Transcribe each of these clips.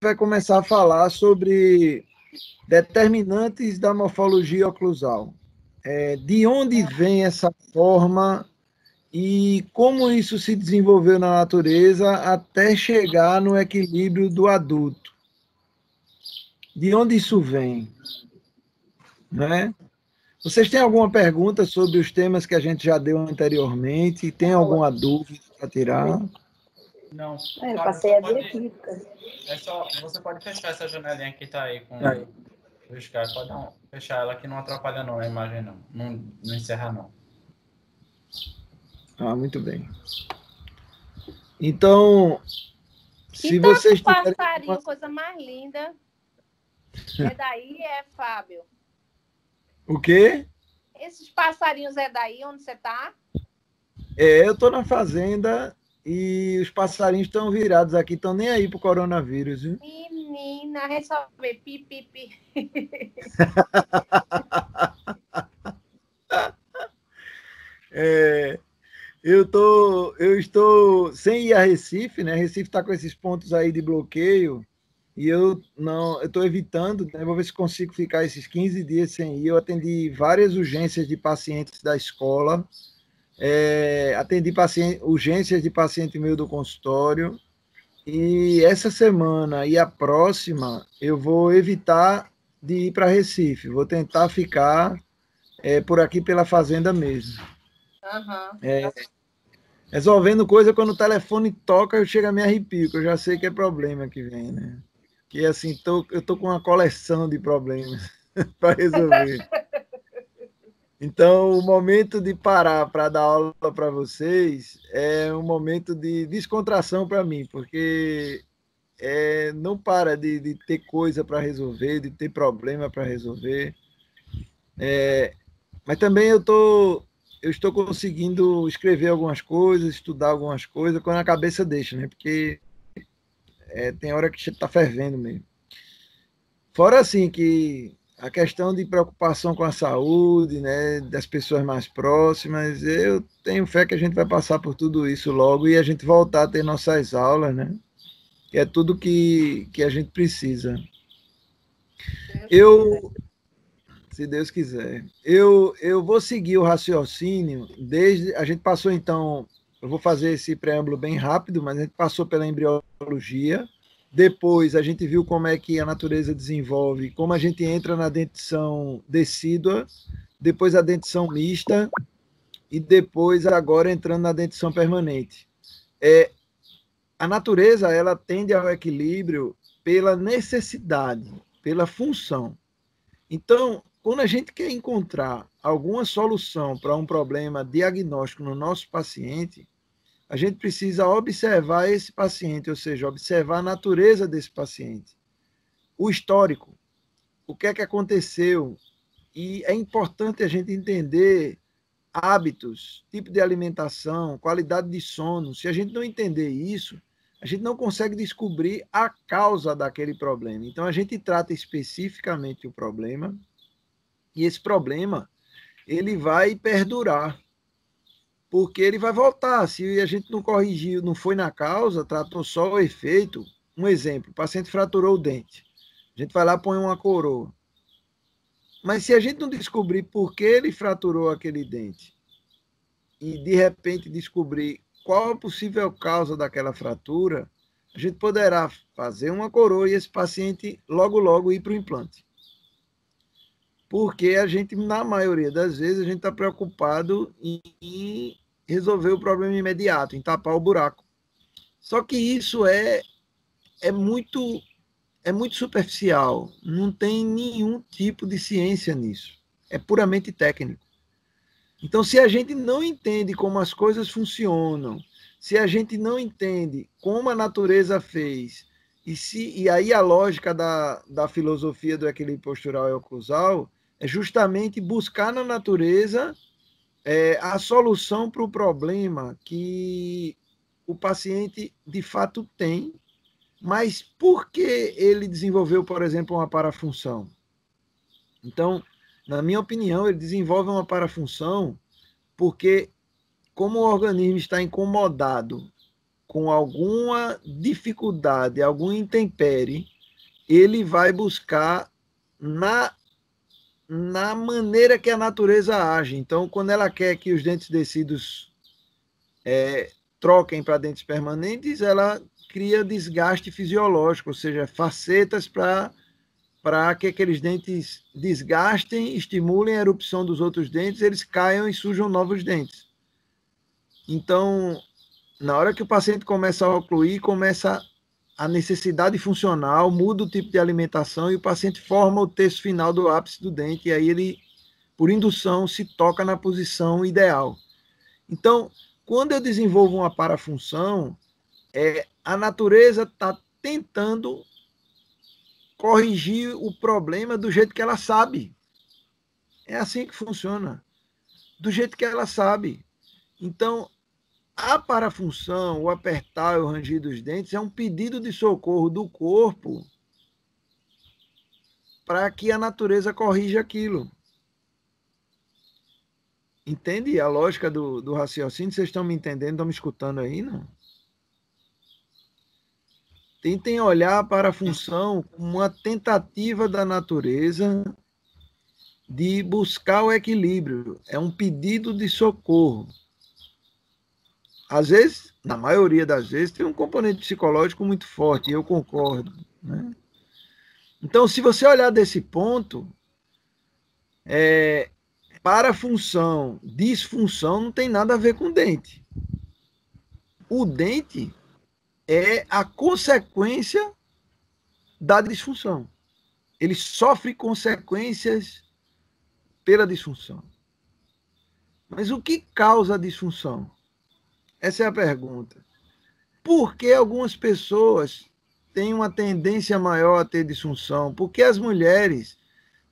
vai começar a falar sobre determinantes da morfologia oclusal. De onde vem essa forma e como isso se desenvolveu na natureza até chegar no equilíbrio do adulto. De onde isso vem? Né? Vocês têm alguma pergunta sobre os temas que a gente já deu anteriormente? Tem alguma dúvida para tirar? Não. Eu passei a ver aqui. Você pode fechar essa janelinha que está aí com o Skype. Pode fechar ela que não atrapalha não a imagem, não. Não encerra, não. Ah, muito bem. Então, se vocês tiverem... passarinho, coisa mais linda. É daí, Fábio? O quê? Esses passarinhos é daí onde você está? Eu estou na fazenda e os passarinhos estão virados aqui, estão nem aí pro coronavírus, viu? Menina, resolve pipi. Eu estou sem ir a Recife, né? Recife está com esses pontos aí de bloqueio e eu estou evitando, né? Vou ver se consigo ficar esses 15 dias sem ir. Eu atendi várias urgências de pacientes da escola, atendi urgências de paciente meu do consultório, e essa semana e a próxima eu vou evitar de ir para Recife, vou tentar ficar por aqui pela fazenda mesmo. Uhum. Resolvendo coisa, quando o telefone toca, eu chego a me arrepio, que eu já sei que é problema que vem, né? Que assim, eu tô com uma coleção de problemas para resolver. Então, o momento de parar para dar aula para vocês é um momento de descontração para mim, porque não para de ter coisa para resolver, de ter problema para resolver. Mas também eu estou conseguindo escrever algumas coisas, estudar algumas coisas, quando a cabeça deixa, né? Porque tem hora que está fervendo mesmo. Fora assim que a questão de preocupação com a saúde, né, das pessoas mais próximas, eu tenho fé que a gente vai passar por tudo isso logo e a gente voltar a ter nossas aulas, né? Que é tudo que a gente precisa. Se Deus quiser. Eu vou seguir o raciocínio desde... A gente passou, então... Eu vou fazer esse preâmbulo bem rápido, mas a gente passou pela embriologia. Depois, a gente viu como é que a natureza desenvolve, como a gente entra na dentição decídua, depois a dentição mista, e depois, agora, entrando na dentição permanente. A natureza, ela tende ao equilíbrio pela necessidade, pela função. Então, quando a gente quer encontrar alguma solução para um problema diagnóstico no nosso paciente, a gente precisa observar esse paciente, ou seja, observar a natureza desse paciente, o histórico, o que é que aconteceu. E é importante a gente entender hábitos, tipo de alimentação, qualidade de sono. Se a gente não entender isso, a gente não consegue descobrir a causa daquele problema. Então, a gente trata especificamente o problema, e esse problema ele vai perdurar, porque ele vai voltar. Se a gente não corrigiu, não foi na causa, tratou só o efeito. Um exemplo, o paciente fraturou o dente. A gente vai lá e põe uma coroa. Mas se a gente não descobrir por que ele fraturou aquele dente, e de repente descobrir qual a possível causa daquela fratura, a gente poderá fazer uma coroa e esse paciente logo ir para o implante. Porque a gente, na maioria das vezes, a gente está preocupado em resolver o problema imediato, em tapar o buraco. Só que isso é muito superficial, não tem nenhum tipo de ciência nisso. É puramente técnico. Então, se a gente não entende como as coisas funcionam, se a gente não entende como a natureza fez, e aí a lógica da filosofia do equilíbrio postural e oclusal é justamente buscar na natureza a solução para o problema que o paciente de fato tem, mas por que ele desenvolveu, por exemplo, uma parafunção? Então, na minha opinião, ele desenvolve uma parafunção porque, como o organismo está incomodado com alguma dificuldade, algum intempérie, ele vai buscar na maneira que a natureza age. Então, quando ela quer que os dentes decíduos troquem para dentes permanentes, ela cria desgaste fisiológico, ou seja, facetas para que aqueles dentes desgastem, estimulem a erupção dos outros dentes, eles caiam e surjam novos dentes. Então, na hora que o paciente começa a ocluir, começa a necessidade funcional, muda o tipo de alimentação e o paciente forma o terço final do ápice do dente, e aí ele, por indução, se toca na posição ideal. Então, quando eu desenvolvo uma parafunção, a natureza está tentando corrigir o problema do jeito que ela sabe. É assim que funciona. Do jeito que ela sabe. Então, a parafunção, o apertar, o ranger dos dentes é um pedido de socorro do corpo para que a natureza corrija aquilo. Entende a lógica do raciocínio? Vocês estão me entendendo? Estão me escutando aí, não? Tentem olhar para a função como uma tentativa da natureza de buscar o equilíbrio. É um pedido de socorro. Às vezes, na maioria das vezes, tem um componente psicológico muito forte, e eu concordo, né? Então, se você olhar desse ponto, para a função, disfunção não tem nada a ver com o dente. O dente é a consequência da disfunção. Ele sofre consequências pela disfunção. Mas o que causa a disfunção? Essa é a pergunta. Por que algumas pessoas têm uma tendência maior a ter disfunção? Por que as mulheres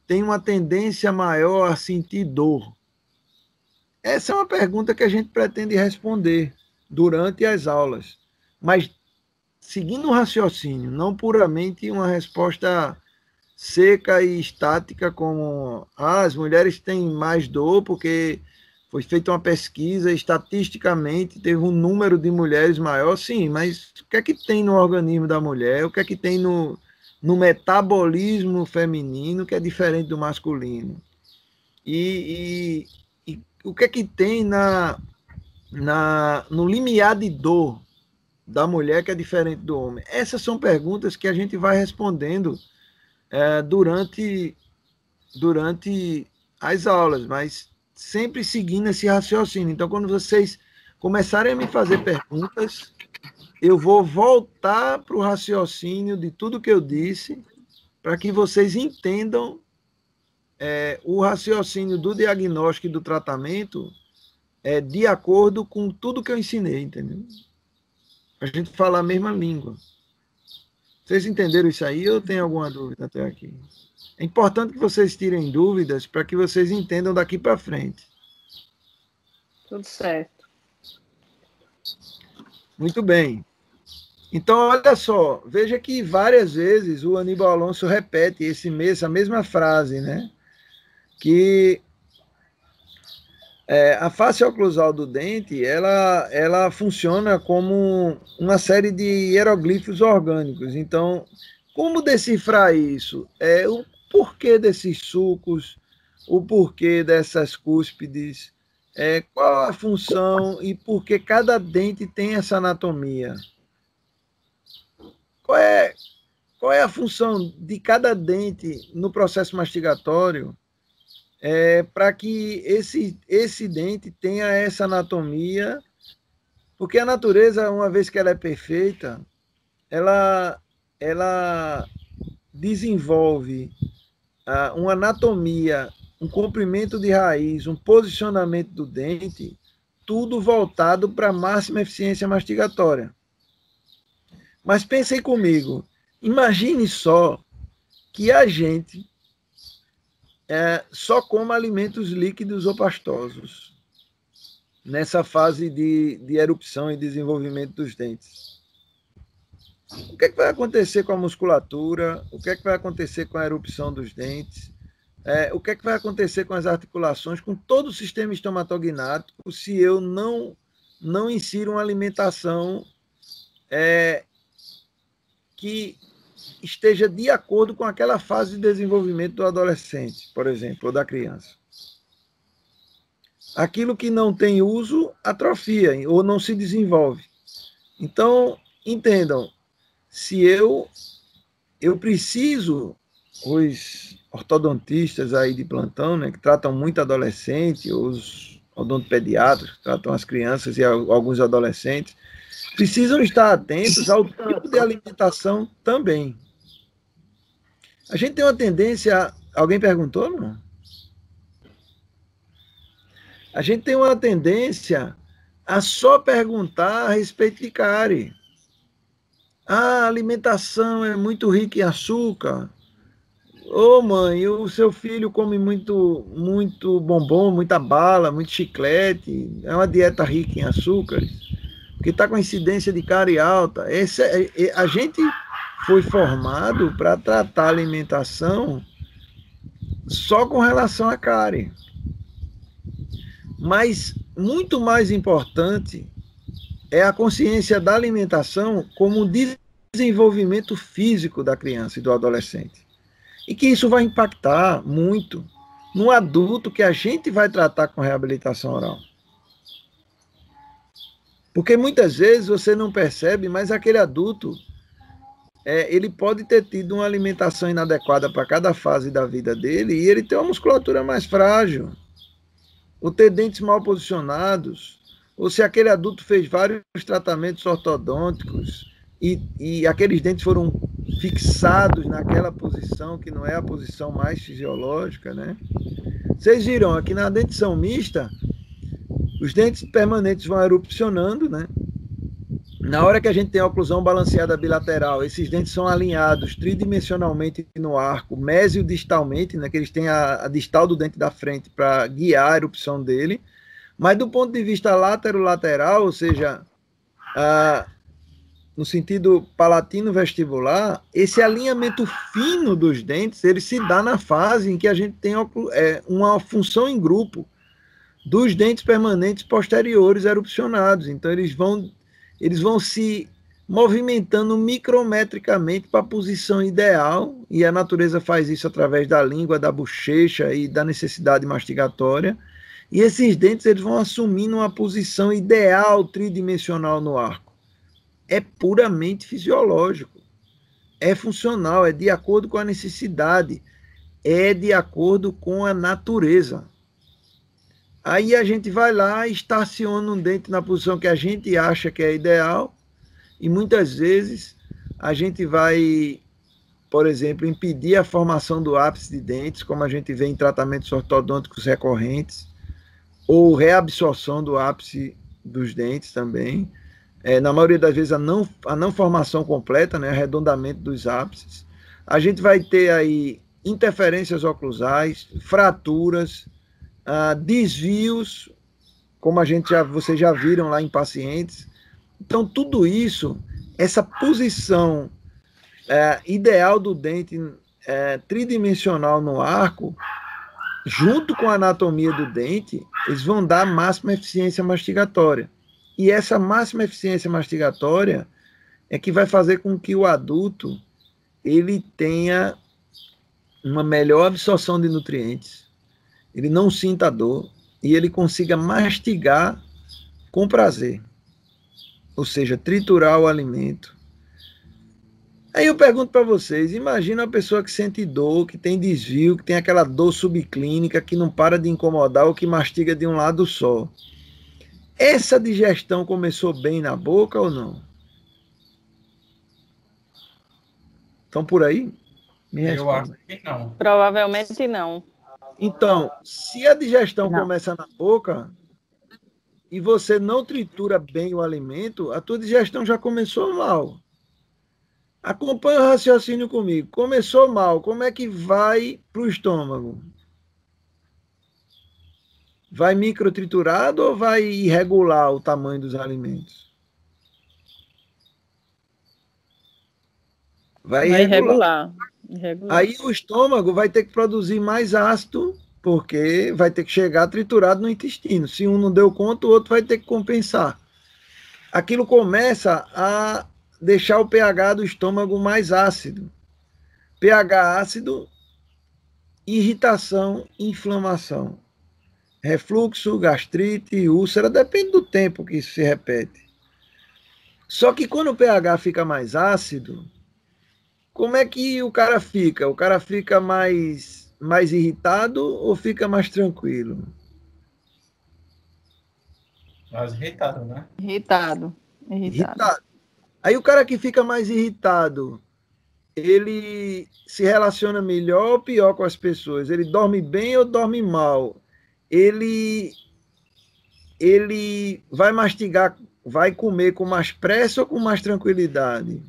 têm uma tendência maior a sentir dor? Essa é uma pergunta que a gente pretende responder durante as aulas, mas seguindo um raciocínio, não puramente uma resposta seca e estática como as mulheres têm mais dor porque foi feita uma pesquisa, estatisticamente teve um número de mulheres maior, sim, mas o que é que tem no organismo da mulher? O que é que tem no metabolismo feminino que é diferente do masculino? E o que é que tem no limiar de dor da mulher que é diferente do homem? Essas são perguntas que a gente vai respondendo durante as aulas, mas sempre seguindo esse raciocínio. Então, quando vocês começarem a me fazer perguntas, eu vou voltar para o raciocínio de tudo que eu disse, para que vocês entendam o raciocínio do diagnóstico e do tratamento de acordo com tudo que eu ensinei, entendeu? A gente fala a mesma língua. Vocês entenderam isso aí ou tem alguma dúvida até aqui? É importante que vocês tirem dúvidas para que vocês entendam daqui para frente. Tudo certo. Muito bem. Então, olha só, veja que várias vezes o Aníbal Alonso repete essa mesma frase, né? Que a face oclusal do dente, ela funciona como uma série de hieroglifos orgânicos. Então, como decifrar isso? O porquê desses sulcos, o porquê dessas cúspides, qual a função e por que cada dente tem essa anatomia? Qual é a função de cada dente no processo mastigatório para que esse dente tenha essa anatomia? Porque a natureza, uma vez que ela é perfeita, ela desenvolve uma anatomia, um comprimento de raiz, um posicionamento do dente, tudo voltado para a máxima eficiência mastigatória. Mas pensem comigo, imagine só que a gente só coma alimentos líquidos ou pastosos nessa fase de erupção e desenvolvimento dos dentes. O que é que vai acontecer com a musculatura? O que é que vai acontecer com a erupção dos dentes? O que é que vai acontecer com as articulações, com todo o sistema estomatognático, se eu não insiro uma alimentação que esteja de acordo com aquela fase de desenvolvimento do adolescente, por exemplo, ou da criança. Aquilo que não tem uso atrofia ou não se desenvolve. Então, entendam, se eu preciso, os ortodontistas aí de plantão, né, que tratam muito adolescente, os odontopediatras que tratam as crianças e alguns adolescentes, precisam estar atentos ao tipo de alimentação também. A gente tem uma tendência... Alguém perguntou, não? A gente tem uma tendência a só perguntar a respeito de cárie. A alimentação é muito rica em açúcar. Ô mãe, o seu filho come muito bombom, muita bala, muito chiclete. É uma dieta rica em açúcares, que está com incidência de cárie alta. A gente foi formado para tratar a alimentação só com relação à cárie. Mas muito mais importante é a consciência da alimentação como um desenvolvimento físico da criança e do adolescente. E que isso vai impactar muito no adulto que a gente vai tratar com reabilitação oral. Porque muitas vezes você não percebe, mas aquele adulto, ele pode ter tido uma alimentação inadequada para cada fase da vida dele e ele tem uma musculatura mais frágil, ou ter dentes mal posicionados, ou se aquele adulto fez vários tratamentos ortodônticos e aqueles dentes foram fixados naquela posição que não é a posição mais fisiológica, né? Vocês viram aqui na dentição mista, os dentes permanentes vão erupcionando, né? Na hora que a gente tem a oclusão balanceada bilateral, esses dentes são alinhados tridimensionalmente no arco, mesio-distalmente, né? Que eles têm a distal do dente da frente para guiar a erupção dele. Mas do ponto de vista lateral, ou seja, no sentido palatino-vestibular, esse alinhamento fino dos dentes, ele se dá na fase em que a gente tem uma função em grupo dos dentes permanentes posteriores erupcionados. Então, eles vão se movimentando micrometricamente para a posição ideal, e a natureza faz isso através da língua, da bochecha e da necessidade mastigatória. E esses dentes eles vão assumindo uma posição ideal tridimensional no arco. É puramente fisiológico, é funcional, é de acordo com a necessidade, é de acordo com a natureza. Aí a gente vai lá e estaciona um dente na posição que a gente acha que é ideal, e muitas vezes a gente vai, por exemplo, impedir a formação do ápice de dentes, como a gente vê em tratamentos ortodônticos recorrentes, ou reabsorção do ápice dos dentes também. Na maioria das vezes a não formação completa, né, arredondamento dos ápices. A gente vai ter aí interferências oclusais, fraturas, desvios, como vocês já viram lá em pacientes. Então, tudo isso, essa posição ideal do dente tridimensional no arco, junto com a anatomia do dente, eles vão dar máxima eficiência mastigatória. E essa máxima eficiência mastigatória é que vai fazer com que o adulto ele tenha uma melhor absorção de nutrientes, ele não sinta dor e ele consiga mastigar com prazer, ou seja, triturar o alimento. Aí eu pergunto para vocês, imagina uma pessoa que sente dor, que tem desvio, que tem aquela dor subclínica, que não para de incomodar ou que mastiga de um lado só. Essa digestão começou bem na boca ou não? Estão por aí? Eu acho que não. Provavelmente não. Então, se a digestão começa na boca e você não tritura bem o alimento, a tua digestão já começou mal. Acompanha o raciocínio comigo. Começou mal, como é que vai para o estômago? Vai microtriturado ou vai irregular o tamanho dos alimentos? Vai irregular. Aí o estômago vai ter que produzir mais ácido, porque vai ter que chegar triturado no intestino. Se um não deu conta, o outro vai ter que compensar. Aquilo começa a deixar o pH do estômago mais ácido. pH ácido, irritação, inflamação. Refluxo, gastrite, úlcera, depende do tempo que isso se repete. Só que quando o pH fica mais ácido, como é que o cara fica? O cara fica mais irritado ou fica mais tranquilo? Mais irritado, né? Irritado. Aí o cara que fica mais irritado, ele se relaciona melhor ou pior com as pessoas? Ele dorme bem ou dorme mal? Ele vai mastigar, vai comer com mais pressa ou com mais tranquilidade?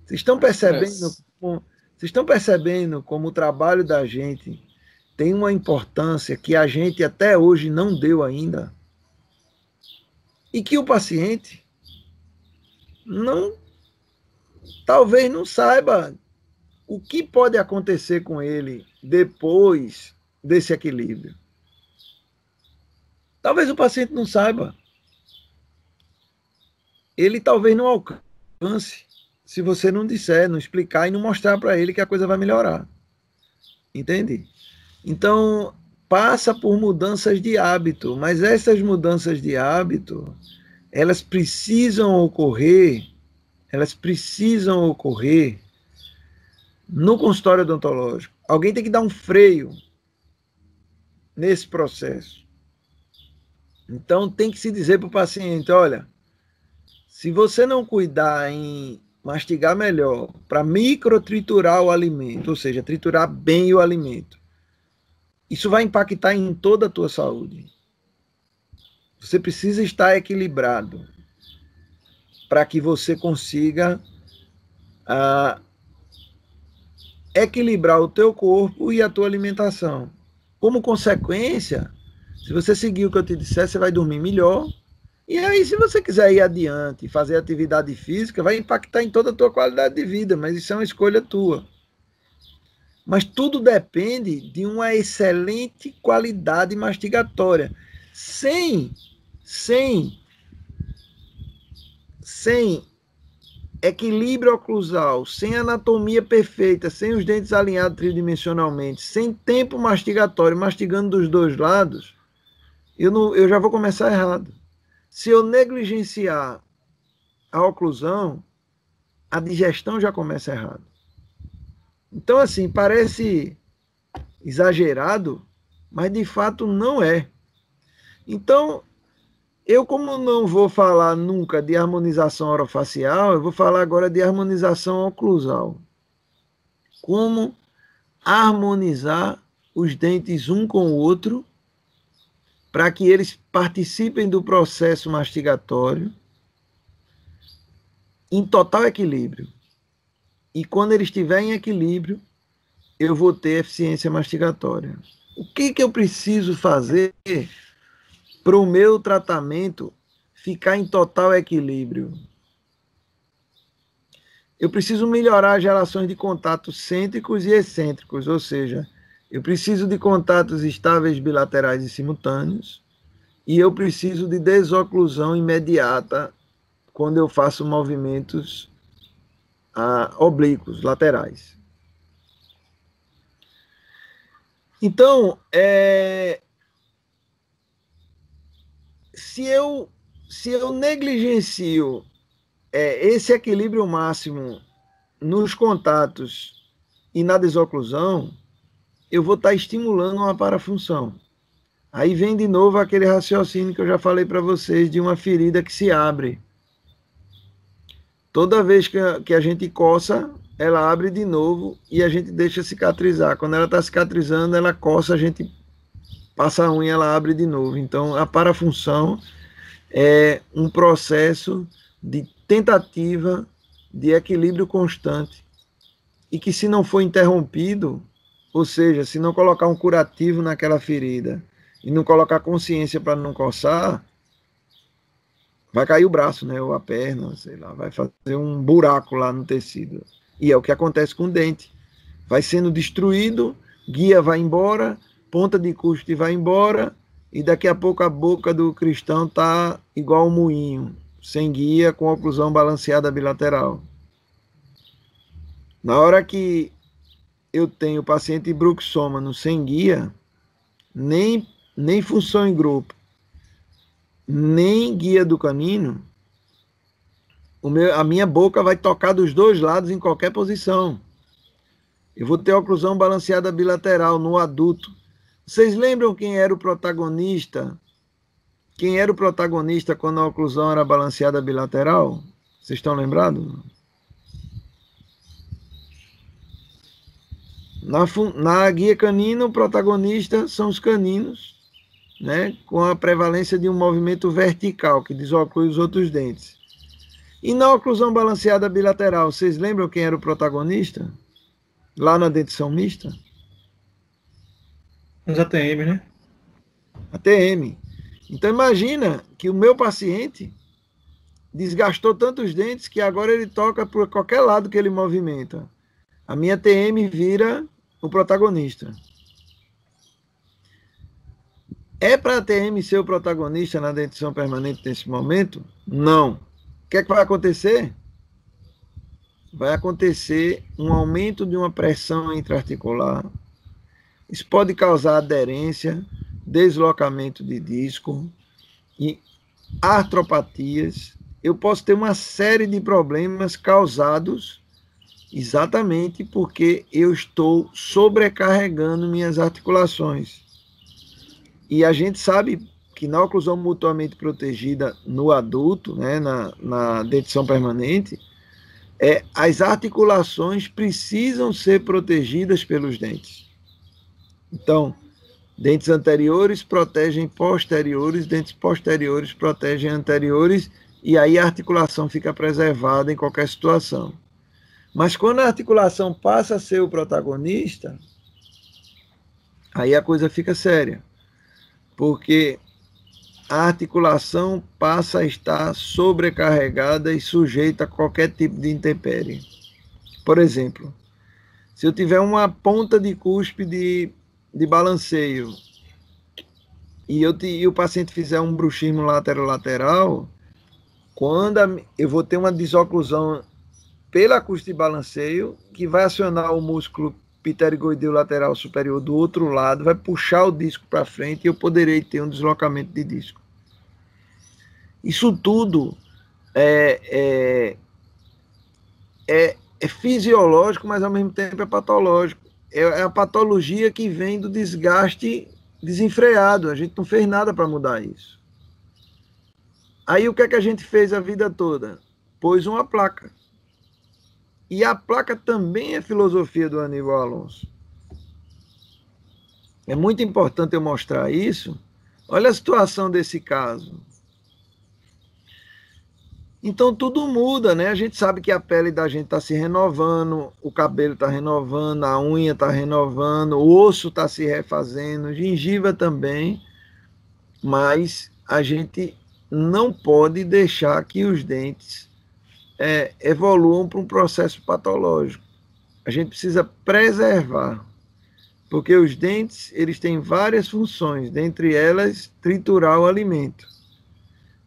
Vocês estão percebendo como o trabalho da gente tem uma importância que a gente até hoje não deu ainda? E que o paciente talvez não saiba o que pode acontecer com ele depois desse equilíbrio. Talvez o paciente não saiba. Ele talvez não alcance se você não disser, não explicar e não mostrar para ele que a coisa vai melhorar. Entende? Então, passa por mudanças de hábito, mas essas mudanças de hábito, elas precisam ocorrer no consultório odontológico. Alguém tem que dar um freio nesse processo. Então, tem que se dizer para o paciente, olha, se você não cuidar em mastigar melhor, para microtriturar o alimento, ou seja, triturar bem o alimento, isso vai impactar em toda a tua saúde. Você precisa estar equilibrado para que você consiga equilibrar o teu corpo e a tua alimentação. Como consequência, se você seguir o que eu te disser, você vai dormir melhor. E aí, se você quiser ir adiante e fazer atividade física, vai impactar em toda a tua qualidade de vida, mas isso é uma escolha tua. Mas tudo depende de uma excelente qualidade mastigatória. Sem equilíbrio oclusal, sem anatomia perfeita, sem os dentes alinhados tridimensionalmente, sem tempo mastigatório, mastigando dos dois lados, eu já vou começar errado. Se eu negligenciar a oclusão, a digestão já começa errado. Então, assim, parece exagerado, mas de fato não é. Então, eu como não vou falar nunca de harmonização orofacial, eu vou falar agora de harmonização oclusal. Como harmonizar os dentes um com o outro para que eles participem do processo mastigatório em total equilíbrio. E quando ele estiver em equilíbrio, eu vou ter eficiência mastigatória. O que eu preciso fazer para o meu tratamento ficar em total equilíbrio? Eu preciso melhorar as relações de contato cêntricos e excêntricos, ou seja, eu preciso de contatos estáveis bilaterais e simultâneos, e eu preciso de desoclusão imediata quando eu faço movimentos oblíquos, laterais. Então, se eu negligencio esse equilíbrio máximo nos contatos e na desoclusão, eu vou estar estimulando uma parafunção. Aí vem de novo aquele raciocínio que eu já falei para vocês de uma ferida que se abre. Toda vez que a gente coça, ela abre de novo e a gente deixa cicatrizar. Quando ela está cicatrizando, ela coça, a gente passa a unha, ela abre de novo. Então, a parafunção é um processo de tentativa de equilíbrio constante e que, se não for interrompido, ou seja, se não colocar um curativo naquela ferida e não colocar consciência para não coçar, vai cair o braço, né, ou a perna, sei lá, vai fazer um buraco lá no tecido. E é o que acontece com o dente. Vai sendo destruído, guia vai embora, ponta de custe vai embora, e daqui a pouco a boca do cristão está igual um moinho, sem guia, com oclusão balanceada bilateral. Na hora que eu tenho paciente bruxômano sem guia, nem função em grupo, nem guia do canino, a minha boca vai tocar dos dois lados em qualquer posição. Eu vou ter oclusão balanceada bilateral no adulto. Vocês lembram quem era o protagonista? Quem era o protagonista quando a oclusão era balanceada bilateral? Vocês estão lembrados? Na guia canina, o protagonista são os caninos, né, com a prevalência de um movimento vertical, que desoclui os outros dentes. E na oclusão balanceada bilateral, vocês lembram quem era o protagonista? Lá na dentição mista? Os ATM, né? ATM. Então imagina que o meu paciente desgastou tantos dentes que agora ele toca por qualquer lado que ele movimenta. A minha TM vira o protagonista. É para a TM ser o protagonista na dentição permanente nesse momento? Não. O que é que vai acontecer? Vai acontecer um aumento de uma pressão intraarticular. Isso pode causar aderência, deslocamento de disco e artropatias. Eu posso ter uma série de problemas causados exatamente porque eu estou sobrecarregando minhas articulações. E a gente sabe que na oclusão mutuamente protegida no adulto, né, na dentição permanente, as articulações precisam ser protegidas pelos dentes. Então, dentes anteriores protegem posteriores, dentes posteriores protegem anteriores, e aí a articulação fica preservada em qualquer situação. Mas quando a articulação passa a ser o protagonista, aí a coisa fica séria. Porque a articulação passa a estar sobrecarregada e sujeita a qualquer tipo de intempérie. Por exemplo, se eu tiver uma ponta de cúspide de balanceio e o paciente fizer um bruxismo lateral, eu vou ter uma desoclusão pela cúspide de balanceio, que vai acionar o músculo pterigoideu lateral superior do outro lado, vai puxar o disco para frente e eu poderei ter um deslocamento de disco. Isso tudo é fisiológico, mas ao mesmo tempo é patológico. É a patologia que vem do desgaste desenfreado. A gente não fez nada para mudar isso. Aí o que é que a gente fez a vida toda? Pôs uma placa. E a placa também é filosofia do Aníbal Alonso. É muito importante eu mostrar isso. Olha a situação desse caso. Então tudo muda, né? A gente sabe que a pele da gente está se renovando, o cabelo está renovando, a unha está renovando, o osso está se refazendo, gengiva também, mas a gente não pode deixar que os dentes evoluam para um processo patológico. A gente precisa preservar, porque os dentes eles têm várias funções, dentre elas triturar o alimento.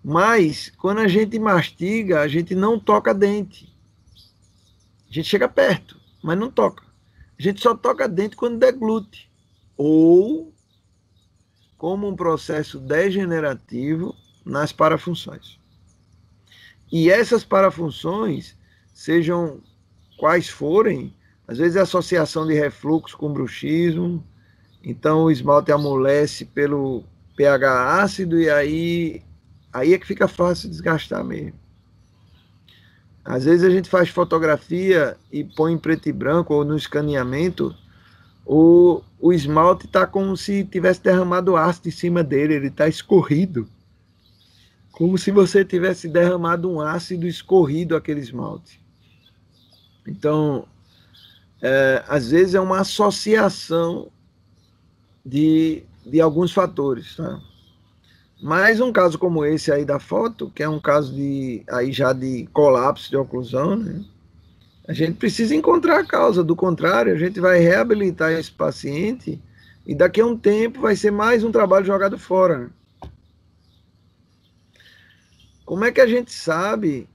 Mas, quando a gente mastiga, a gente não toca dente. A gente chega perto, mas não toca. A gente só toca dente quando deglute. Ou como um processo degenerativo nas parafunções. E essas parafunções, sejam quais forem, às vezes é associação de refluxo com bruxismo, então o esmalte amolece pelo pH ácido e aí é que fica fácil desgastar mesmo. Às vezes a gente faz fotografia e põe em preto e branco ou no escaneamento, o esmalte está como se tivesse derramado ácido em cima dele, ele está escorrido. Como se você tivesse derramado um ácido escorrido aquele esmalte. Então, às vezes é uma associação de alguns fatores, tá? Mas um caso como esse aí da foto, que é um caso já de colapso de oclusão, né? A gente precisa encontrar a causa, do contrário, a gente vai reabilitar esse paciente e daqui a um tempo vai ser mais um trabalho jogado fora, né? Como é que a gente sabe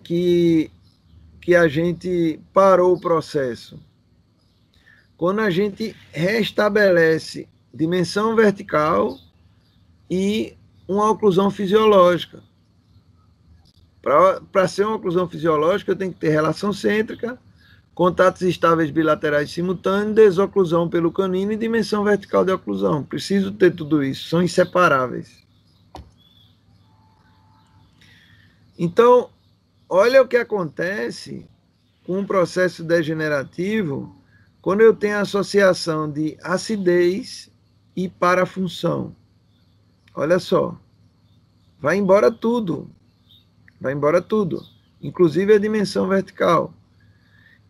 que que a gente parou o processo? Quando a gente restabelece dimensão vertical e uma oclusão fisiológica. Para ser uma oclusão fisiológica, eu tenho que ter relação cêntrica, contatos estáveis bilaterais simultâneos, desoclusão pelo canino e dimensão vertical de oclusão. Preciso ter tudo isso, são inseparáveis. Então, olha o que acontece com um processo degenerativo quando eu tenho a associação de acidez e parafunção. Olha só, vai embora tudo. Vai embora tudo, inclusive a dimensão vertical.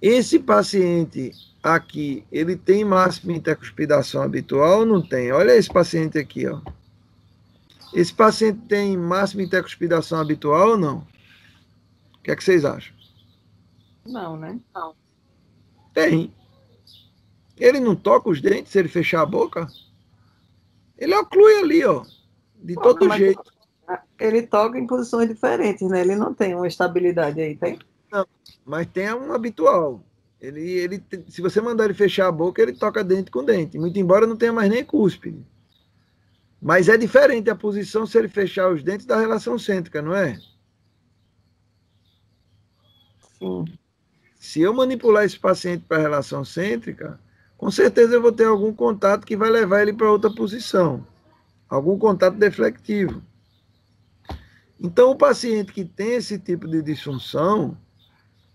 Esse paciente aqui, ele tem máxima intercuspidação habitual ou não tem? Olha esse paciente aqui, ó. Esse paciente tem máxima intercuspidação habitual ou não? O que é que vocês acham? Não, né? Não. Tem. Ele não toca os dentes se ele fechar a boca? Ele oclui ali, ó, de todo jeito. Ele toca em posições diferentes, né? Ele não tem uma estabilidade aí, tem? Não, mas tem um habitual. Se você mandar ele fechar a boca, ele toca dente com dente. Muito embora não tenha mais nem cúspide. Mas é diferente a posição se ele fechar os dentes da relação cêntrica, não é? Sim. Se eu manipular esse paciente para a relação cêntrica, com certeza eu vou ter algum contato que vai levar ele para outra posição. Algum contato deflectivo. Então, o paciente que tem esse tipo de disfunção,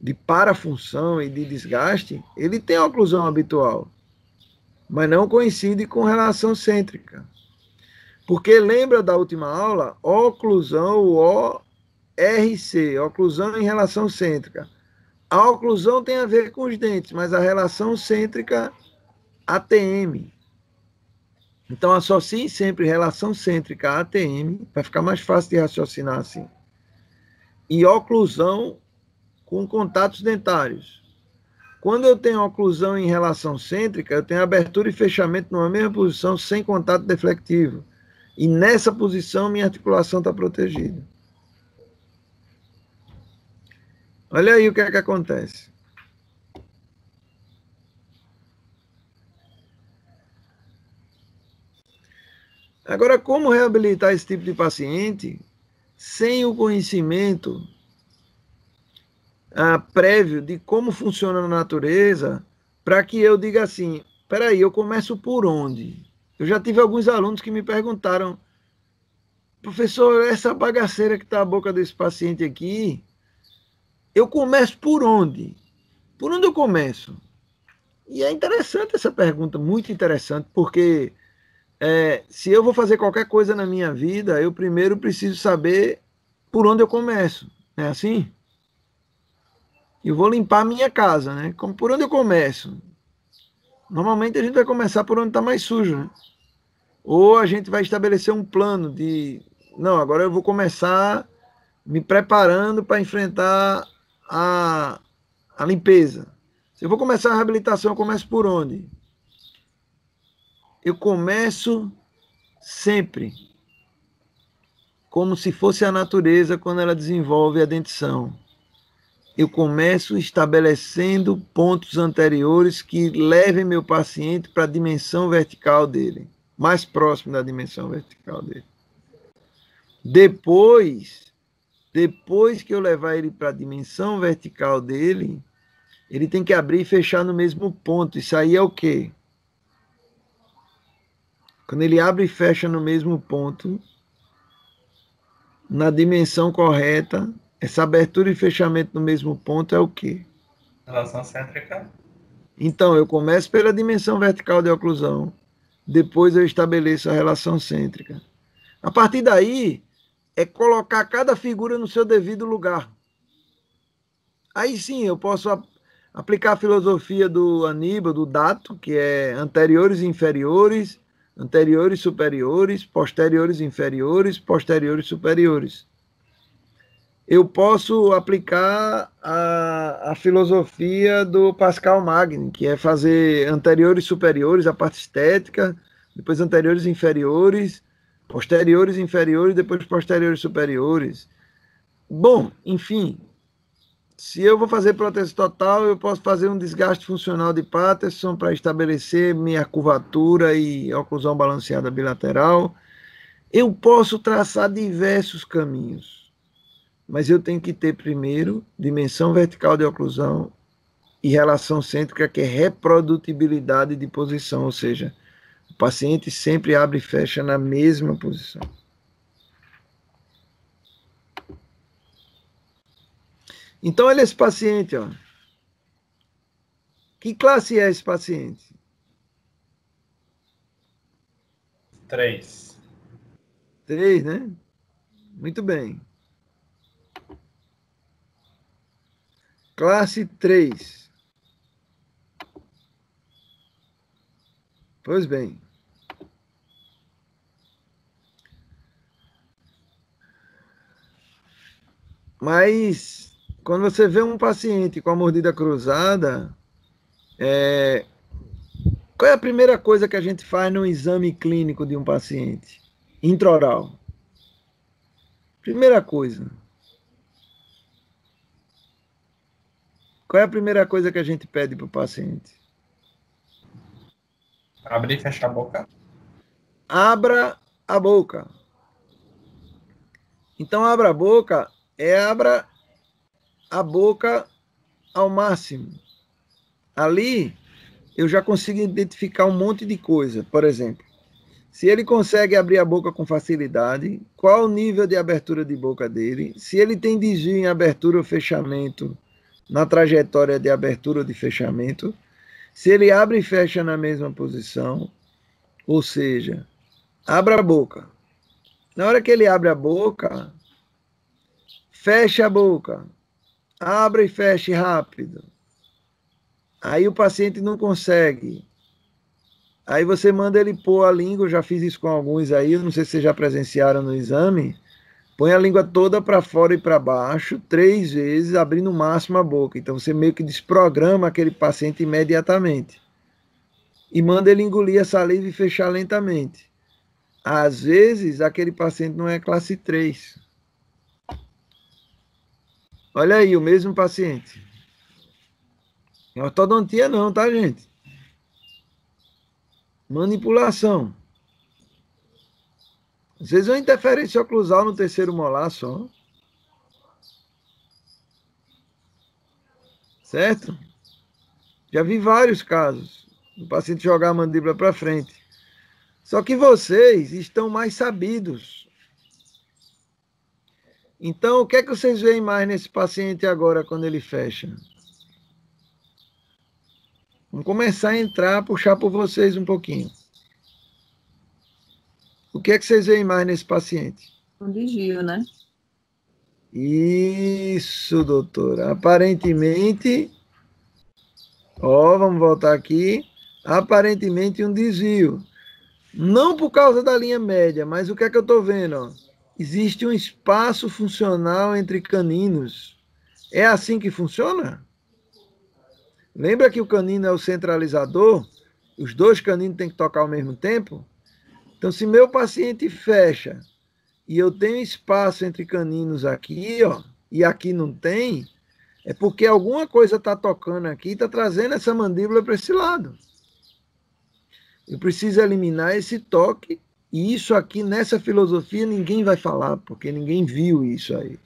de parafunção e de desgaste, ele tem oclusão habitual, mas não coincide com relação cêntrica. Porque lembra da última aula? Oclusão, o ORC, oclusão em relação cêntrica. A oclusão tem a ver com os dentes, mas a relação cêntrica, ATM. Então, associe sempre relação cêntrica a ATM, para ficar mais fácil de raciocinar assim. E oclusão com contatos dentários. Quando eu tenho oclusão em relação cêntrica, eu tenho abertura e fechamento numa mesma posição, sem contato deflectivo. E nessa posição, minha articulação está protegida. Olha aí o que é que acontece. Agora, como reabilitar esse tipo de paciente sem o conhecimento prévio de como funciona na natureza, para que eu diga assim, espera aí, eu começo por onde? Eu já tive alguns alunos que me perguntaram, professor, essa bagaceira que está a boca desse paciente aqui, eu começo por onde? Por onde eu começo? E é interessante essa pergunta, muito interessante, porque se eu vou fazer qualquer coisa na minha vida, eu primeiro preciso saber por onde eu começo. Não é assim? Eu vou limpar a minha casa, né? Por onde eu começo? Normalmente a gente vai começar por onde está mais sujo, né? Ou a gente vai estabelecer um plano de... Não, agora eu vou começar me preparando para enfrentar a limpeza. Se eu vou começar a reabilitação, eu começo por onde? Eu começo sempre como se fosse a natureza quando ela desenvolve a dentição. Eu começo estabelecendo pontos anteriores que levem meu paciente para a dimensão vertical dele, mais próximo da dimensão vertical dele. Depois que eu levar ele para a dimensão vertical dele, ele tem que abrir e fechar no mesmo ponto. Isso aí é o quê? Quando ele abre e fecha no mesmo ponto, na dimensão correta, essa abertura e fechamento no mesmo ponto é o quê? Relação cêntrica. Então, eu começo pela dimensão vertical de oclusão, depois eu estabeleço a relação cêntrica. A partir daí, é colocar cada figura no seu devido lugar. Aí sim, eu posso aplicar a filosofia do Aníbal, do Dato, que é anteriores e inferiores, anteriores superiores, posteriores inferiores, posteriores superiores. Eu posso aplicar a filosofia do Pascal Magni, que é fazer anteriores superiores, a parte estética, depois anteriores inferiores, posteriores inferiores, depois posteriores superiores. Bom, enfim, Se eu vou fazer prótese total, eu posso fazer um desgaste funcional de Patterson para estabelecer minha curvatura e oclusão balanceada bilateral. Eu posso traçar diversos caminhos, mas eu tenho que ter primeiro dimensão vertical de oclusão e relação cêntrica, que é reprodutibilidade de posição, ou seja, o paciente sempre abre e fecha na mesma posição. Então, olha esse paciente, ó. Que classe é esse paciente? 3. 3, né? Muito bem. Classe 3. Pois bem. Mas, quando você vê um paciente com a mordida cruzada, qual é a primeira coisa que a gente faz no exame clínico de um paciente? Intraoral. Primeira coisa. Qual é a primeira coisa que a gente pede para o paciente? Abrir e fechar a boca. Abra a boca. Então, abra a boca abra a boca ao máximo. Ali, eu já consigo identificar um monte de coisa. Por exemplo, se ele consegue abrir a boca com facilidade, qual o nível de abertura de boca dele, se ele tem desvio em abertura ou fechamento, na trajetória de abertura ou de fechamento, se ele abre e fecha na mesma posição, ou seja, abra a boca. Na hora que ele abre a boca, fecha a boca, abra e feche rápido. Aí o paciente não consegue. Aí você manda ele pôr a língua, eu já fiz isso com alguns aí, eu não sei se vocês já presenciaram no exame, põe a língua toda para fora e para baixo, 3 vezes, abrindo o máximo a boca. Então você meio que desprograma aquele paciente imediatamente. E manda ele engolir a saliva e fechar lentamente. Às vezes, aquele paciente não é classe 3. Olha aí, o mesmo paciente. Não é ortodontia não, tá, gente? Manipulação. Às vezes é uma interferência oclusal no terceiro molar só. Certo? Já vi vários casos. O paciente jogar a mandíbula para frente. Só que vocês estão mais sabidos. Então, o que é que vocês veem mais nesse paciente agora, quando ele fecha? Vamos começar a entrar, puxar por vocês um pouquinho. O que é que vocês veem mais nesse paciente? Um desvio, né? Isso, doutora. Aparentemente, vamos voltar aqui. Aparentemente um desvio. Não por causa da linha média, mas o que é que eu estou vendo? Ó? Existe um espaço funcional entre caninos. É assim que funciona? Lembra que o canino é o centralizador? Os 2 caninos têm que tocar ao mesmo tempo? Então, se meu paciente fecha e eu tenho espaço entre caninos aqui, ó, e aqui não tem, é porque alguma coisa está tocando aqui e está trazendo essa mandíbula para esse lado. Eu preciso eliminar esse toque, e isso aqui, nessa filosofia, ninguém vai falar, porque ninguém viu isso aí.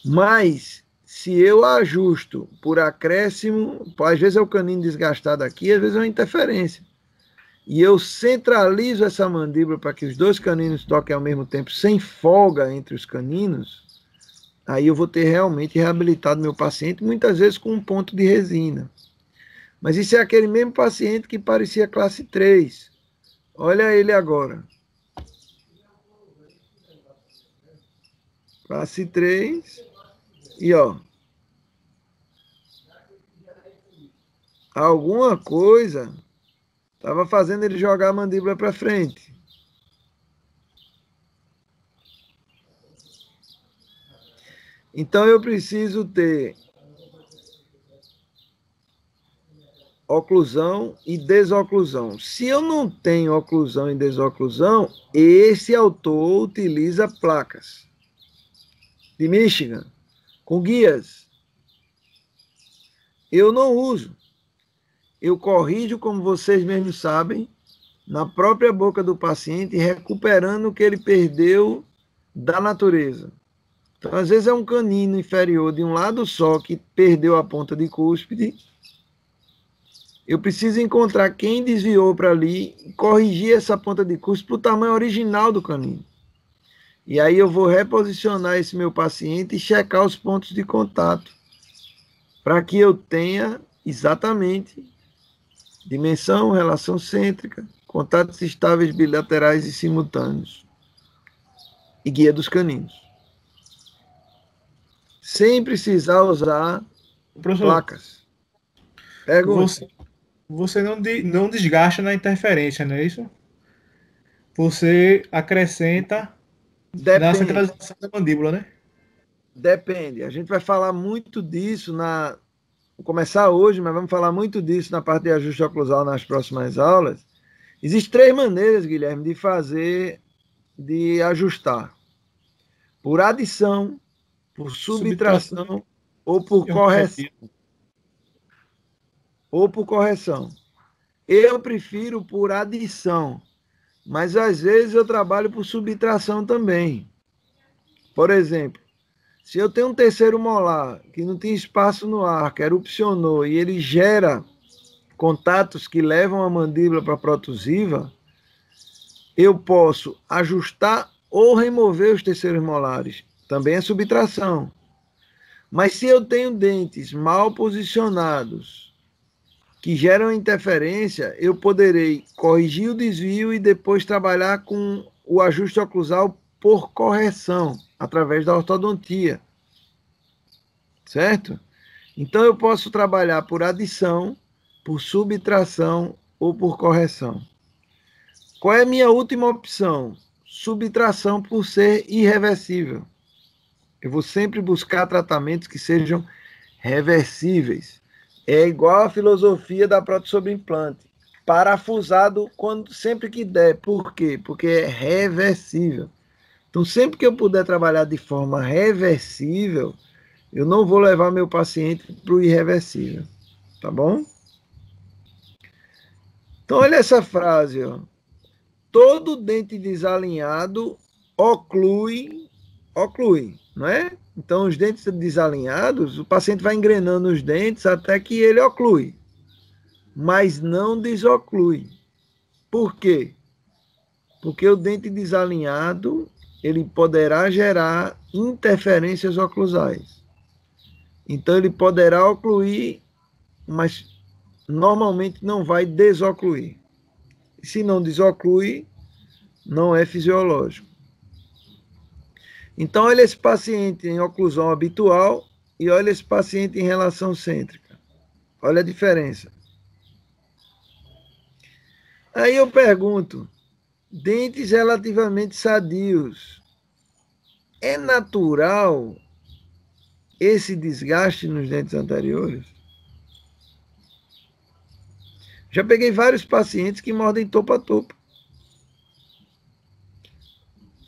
Mas, se eu ajusto por acréscimo, às vezes é o canino desgastado aqui, às vezes é uma interferência. E eu centralizo essa mandíbula para que os 2 caninos toquem ao mesmo tempo, sem folga entre os caninos, aí eu vou ter realmente reabilitado meu paciente, muitas vezes com um ponto de resina. Mas isso é aquele mesmo paciente que parecia classe 3. Olha ele agora. Classe 3. E, ó. Alguma coisa estava fazendo ele jogar a mandíbula para frente. Então, eu preciso ter oclusão e desoclusão. Se eu não tenho oclusão e desoclusão, esse autor utiliza placas de Michigan com guias. eu não uso. Eu corrijo, como vocês mesmos sabem, na própria boca do paciente, recuperando o que ele perdeu da natureza. Então, às vezes é um canino inferior de um lado só que perdeu a ponta de cúspide. Eu preciso encontrar quem desviou para ali e corrigir essa ponta de cúspide para o tamanho original do canino. E aí eu vou reposicionar esse meu paciente e checar os pontos de contato para que eu tenha exatamente dimensão, relação cêntrica, contatos estáveis bilaterais e simultâneos e guia dos caninos. Sem precisar usar placas. Você não desgasta na interferência, não é isso? Você acrescenta na centralização da mandíbula, né? Depende. A gente vai falar muito disso Vou começar hoje, mas vamos falar muito disso na parte de ajuste oclusal nas próximas aulas. Existem 3 maneiras, Guilherme, de ajustar. Por adição, por subtração ou por correção. Eu prefiro por adição, mas às vezes eu trabalho por subtração também. Por exemplo, se eu tenho um terceiro molar que não tem espaço no arco, erupcionou e ele gera contatos que levam a mandíbula para a protusiva, eu posso ajustar ou remover os terceiros molares. Também é subtração. Mas se eu tenho dentes mal posicionados que geram interferência, eu poderei corrigir o desvio e depois trabalhar com o ajuste oclusal por correção, através da ortodontia. Certo? Então, eu posso trabalhar por adição, por subtração ou por correção. Qual é a minha última opção? Subtração por ser irreversível. Eu vou sempre buscar tratamentos que sejam reversíveis. É igual a filosofia da prótese sobre implante. Parafusado sempre que der. Por quê? Porque é reversível. Então, sempre que eu puder trabalhar de forma reversível, eu não vou levar meu paciente para o irreversível. Tá bom? Então, olha essa frase, ó. Todo dente desalinhado oclui, não é? Então, os dentes desalinhados, o paciente vai engrenando os dentes até que ele oclui, mas não desoclui. Por quê? Porque o dente desalinhado, ele poderá gerar interferências oclusais. Então, ele poderá ocluir, mas normalmente não vai desocluir. E se não desoclui, não é fisiológico. Então, olha esse paciente em oclusão habitual e olha esse paciente em relação cêntrica. Olha a diferença. Aí eu pergunto, dentes relativamente sadios, é natural esse desgaste nos dentes anteriores? Já peguei vários pacientes que mordem topo a topo.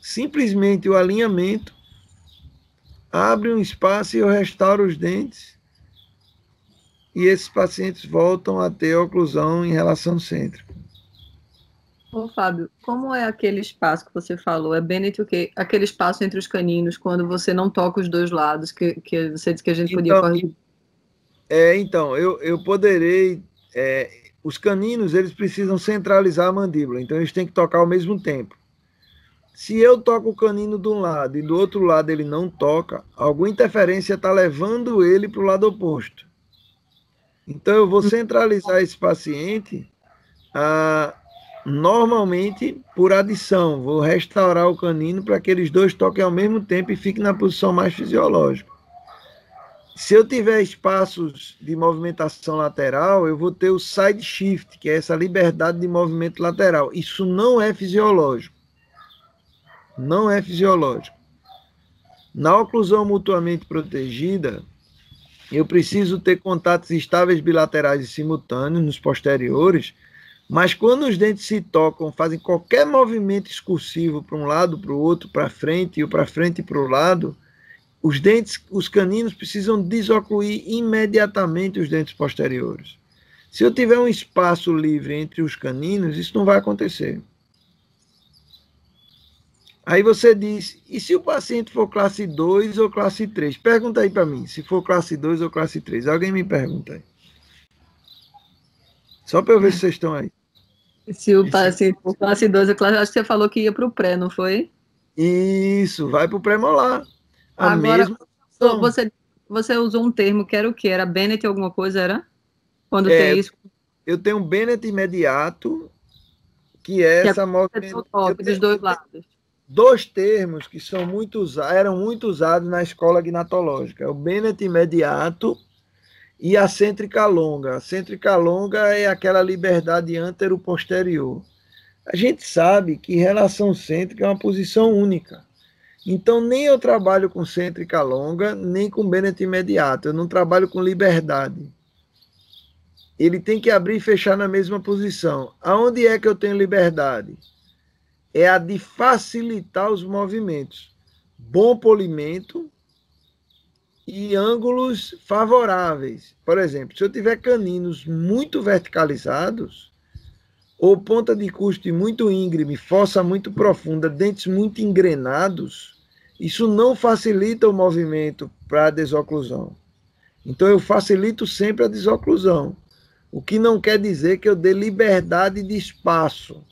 Simplesmente o alinhamento abre um espaço e eu restauro os dentes e esses pacientes voltam a ter oclusão em relação cêntrica. Ô, Fábio, como é aquele espaço que você falou? É Bennett o quê? Aquele espaço entre os caninos, quando você não toca os dois lados, que você disse que a gente podia corrigir. Então, eu poderei... os caninos, eles precisam centralizar a mandíbula, então eles têm que tocar ao mesmo tempo. Se eu toco o canino de um lado e do outro lado ele não toca, alguma interferência está levando ele para o lado oposto. Então, eu vou centralizar esse paciente normalmente por adição. Vou restaurar o canino para que eles dois toquem ao mesmo tempo e fiquem na posição mais fisiológica. Se eu tiver espaços de movimentação lateral, eu vou ter o side shift, que é essa liberdade de movimento lateral. Isso não é fisiológico. Não é fisiológico. Na oclusão mutuamente protegida, eu preciso ter contatos estáveis bilaterais e simultâneos nos posteriores, mas quando os dentes se tocam, fazem qualquer movimento excursivo para um lado, para o outro, para frente e para frente e para o lado, Os dentes, os caninos precisam desocluir imediatamente os dentes posteriores. Se eu tiver um espaço livre entre os caninos, isso não vai acontecer. Aí você diz, e se o paciente for classe 2 ou classe 3? Pergunta aí para mim, se for classe 2 ou classe 3. Alguém me pergunta aí. Só para eu ver se vocês estão aí. Se o paciente for classe 2 ou classe... Acho que você falou que ia para o pré, não foi? Isso, vai para o pré-molar. Agora, você usou um termo que era o quê? Era Bennett alguma coisa, era? Quando tem isso? Eu tenho um Bennett imediato, que é essa movimentação dos dois lados. Dois termos que eram muito usados na escola gnatológica. O Bennett imediato e a cêntrica longa. A cêntrica longa é aquela liberdade antero-posterior. A gente sabe que relação cêntrica é uma posição única. Então, nem eu trabalho com cêntrica longa, nem com Bennett imediato. Eu não trabalho com liberdade. Ele tem que abrir e fechar na mesma posição. Aonde é que eu tenho liberdade? É a de facilitar os movimentos. Bom polimento e ângulos favoráveis. Por exemplo, se eu tiver caninos muito verticalizados, ou ponta de custe muito íngreme, fossa muito profunda, dentes muito engrenados, isso não facilita o movimento para a desoclusão. Então, eu facilito sempre a desoclusão. O que não quer dizer que eu dê liberdade de espaço.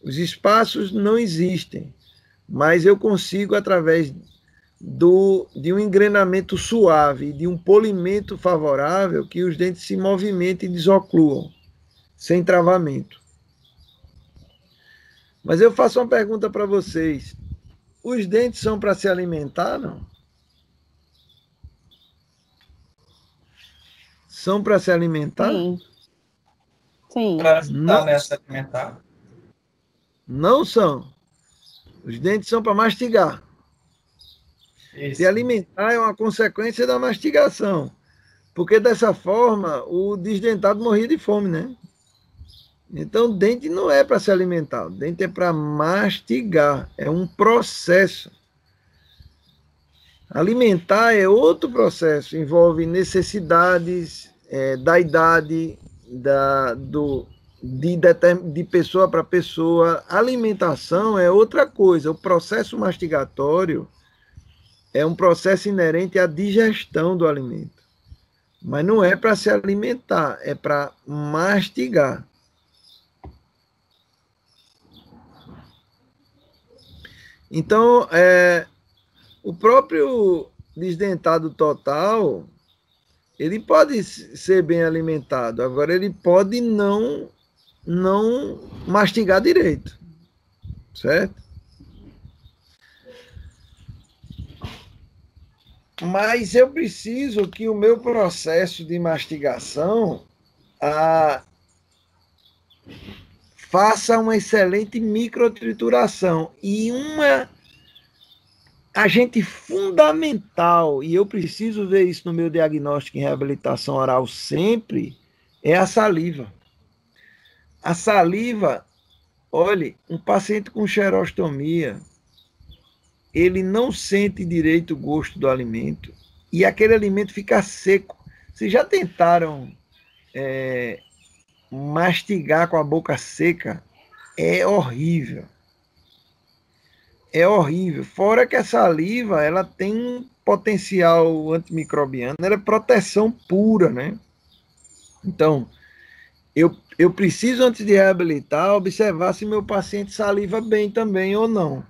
Os espaços não existem, mas eu consigo, através de um engrenamento suave, de um polimento favorável, que os dentes se movimentem e desocluam, sem travamento. Mas eu faço uma pergunta para vocês. Os dentes são para se alimentar, não? São para se alimentar? Sim. Sim. Para se alimentar. Não são. Os dentes são para mastigar. Isso. Se alimentar é uma consequência da mastigação. Porque dessa forma, o desdentado morria de fome, né? Então, o dente não é para se alimentar. O dente é para mastigar. É um processo. Alimentar é outro processo. Envolve necessidades da idade, de pessoa para pessoa. Alimentação é outra coisa. O processo mastigatório é um processo inerente à digestão do alimento. Mas não é para se alimentar, é para mastigar. Então, o próprio desdentado total, ele pode ser bem alimentado, agora ele pode não mastigar direito, certo? Mas eu preciso que o meu processo de mastigação faça uma excelente microtrituração. E uma agente fundamental, e eu preciso ver isso no meu diagnóstico em reabilitação oral sempre, é a saliva. A saliva, olhe, um paciente com xerostomia, ele não sente direito o gosto do alimento e aquele alimento fica seco. Vocês já tentaram mastigar com a boca seca? É horrível. É horrível. Fora que a saliva, ela tem um potencial antimicrobiano, ela é proteção pura, né? Então, eu preciso, antes de reabilitar, observar se meu paciente saliva bem também ou não.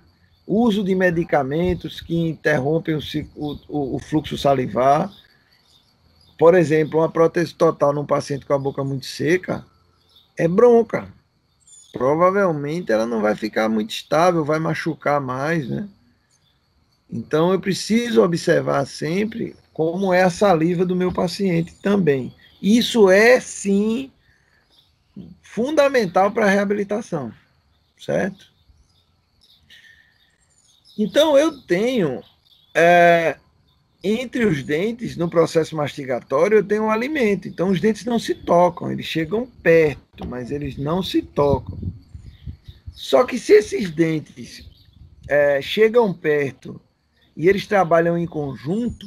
Uso de medicamentos que interrompem o fluxo salivar. Por exemplo, uma prótese total num paciente com a boca muito seca é bronca. Provavelmente ela não vai ficar muito estável, vai machucar mais, né? Então eu preciso observar sempre como é a saliva do meu paciente também. Isso é, sim, fundamental para a reabilitação, certo? Então, eu tenho, entre os dentes, no processo mastigatório, eu tenho um alimento. Então, os dentes não se tocam, eles chegam perto, mas eles não se tocam. Só que se esses dentes chegam perto e eles trabalham em conjunto,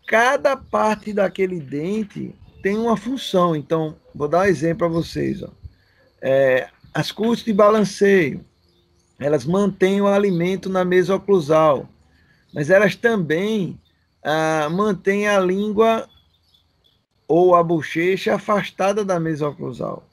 cada parte daquele dente tem uma função. Então, vou dar um exemplo para vocês. Ó. As custas de balanceio, elas mantêm o alimento na mesa oclusal, mas elas também mantêm a língua ou a bochecha afastada da mesa oclusal.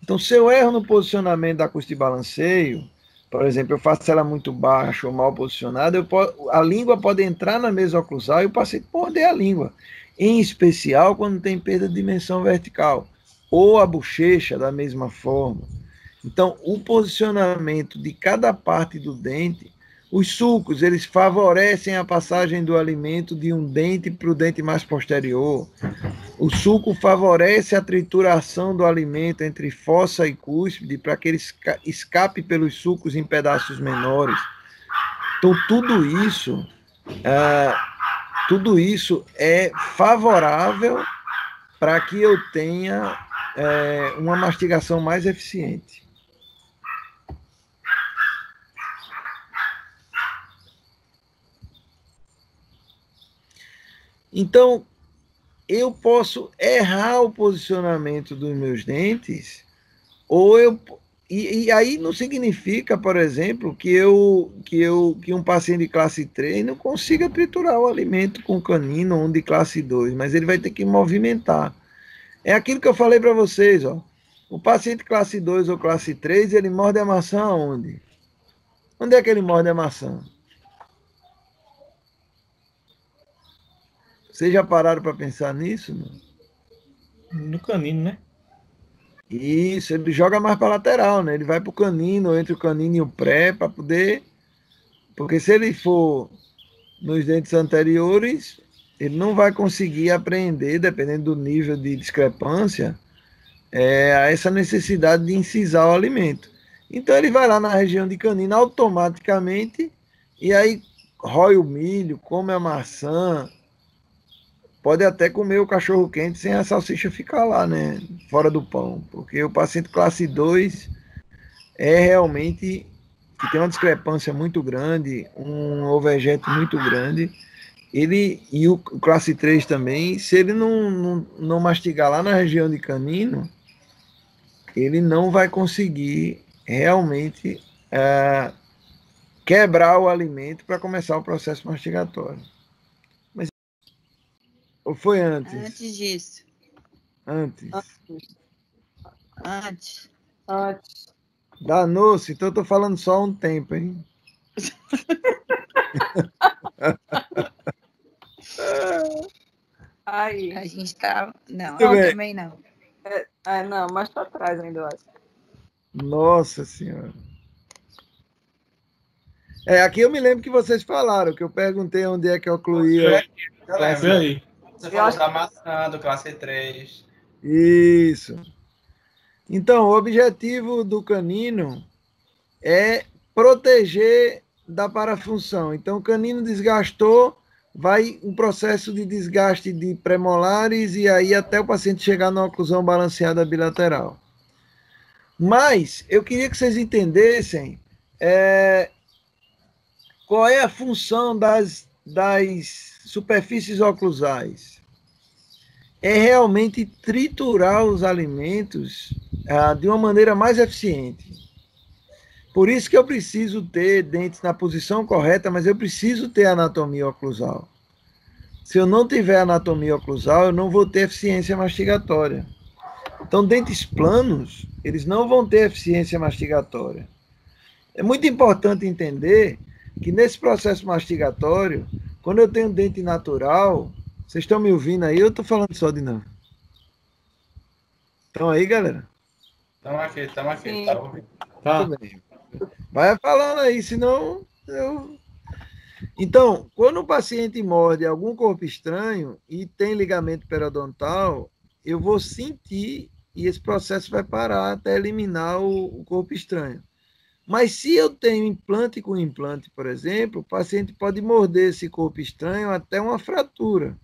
Então, se eu erro no posicionamento da custa de balanceio, por exemplo, eu faço ela muito baixa ou mal posicionada, a língua pode entrar na mesa oclusal e o paciente morder a língua, em especial quando tem perda de dimensão vertical, ou a bochecha da mesma forma. Então, o posicionamento de cada parte do dente, os sulcos, eles favorecem a passagem do alimento de um dente para o dente mais posterior. O sulco favorece a trituração do alimento entre fossa e cúspide para que ele escape pelos sulcos em pedaços menores. Então, tudo isso é favorável para que eu tenha uma mastigação mais eficiente. Então, eu posso errar o posicionamento dos meus dentes, e aí não significa, por exemplo, que um paciente de classe 3 não consiga triturar o alimento com canino, ou um de classe 2, mas ele vai ter que movimentar. É aquilo que eu falei para vocês, ó. O paciente classe 2 ou classe 3, ele morde a maçã onde? Onde é que ele morde a maçã? Vocês já pararam para pensar nisso? Não? No canino, né? Isso, ele joga mais para lateral, né? Ele vai para o canino, entre o canino e o pré, para poder... Porque se ele for nos dentes anteriores, ele não vai conseguir apreender, dependendo do nível de discrepância, essa necessidade de incisar o alimento. Então ele vai lá na região de canino automaticamente, e aí rói o milho, come a maçã, pode até comer o cachorro quente sem a salsicha ficar lá, né? Fora do pão. Porque o paciente classe 2 é realmente que tem uma discrepância muito grande, um overjet muito grande. E o classe 3 também, se ele não mastigar lá na região de canino, ele não vai conseguir realmente quebrar o alimento para começar o processo mastigatório. Ou foi antes? Antes disso. Antes. Antes. Danou-se, então eu tô falando só há um tempo, hein? Aí. A gente tá... Não, Muito bem. também não. Não, mais para trás ainda, eu acho. Nossa Senhora. Aqui eu me lembro que vocês falaram, que eu perguntei onde é que eu ocluía. Foi aí. Você falou da maçã, do classe 3. Isso. Então, o objetivo do canino é proteger da parafunção. Então, o canino desgastou, vai um processo de desgaste de premolares e aí até o paciente chegar na oclusão balanceada bilateral. Mas, eu queria que vocês entendessem qual é a função das superfícies oclusais. É realmente triturar os alimentos de uma maneira mais eficiente. Por isso que eu preciso ter dentes na posição correta, mas eu preciso ter anatomia oclusal. Se eu não tiver anatomia oclusal, eu não vou ter eficiência mastigatória. Então, dentes planos, eles não vão ter eficiência mastigatória. É muito importante entender que nesse processo mastigatório, quando eu tenho dente natural, vocês estão me ouvindo aí? Eu estou falando só de novo. Estão aí, galera? Estamos aqui. Tá ouvindo. Tá. Tudo bem. Vai falando aí, senão eu... Então, quando o paciente morde algum corpo estranho e tem ligamento periodontal, eu vou sentir e esse processo vai parar até eliminar o corpo estranho. Mas se eu tenho implante com implante, por exemplo, o paciente pode morder esse corpo estranho até uma fratura.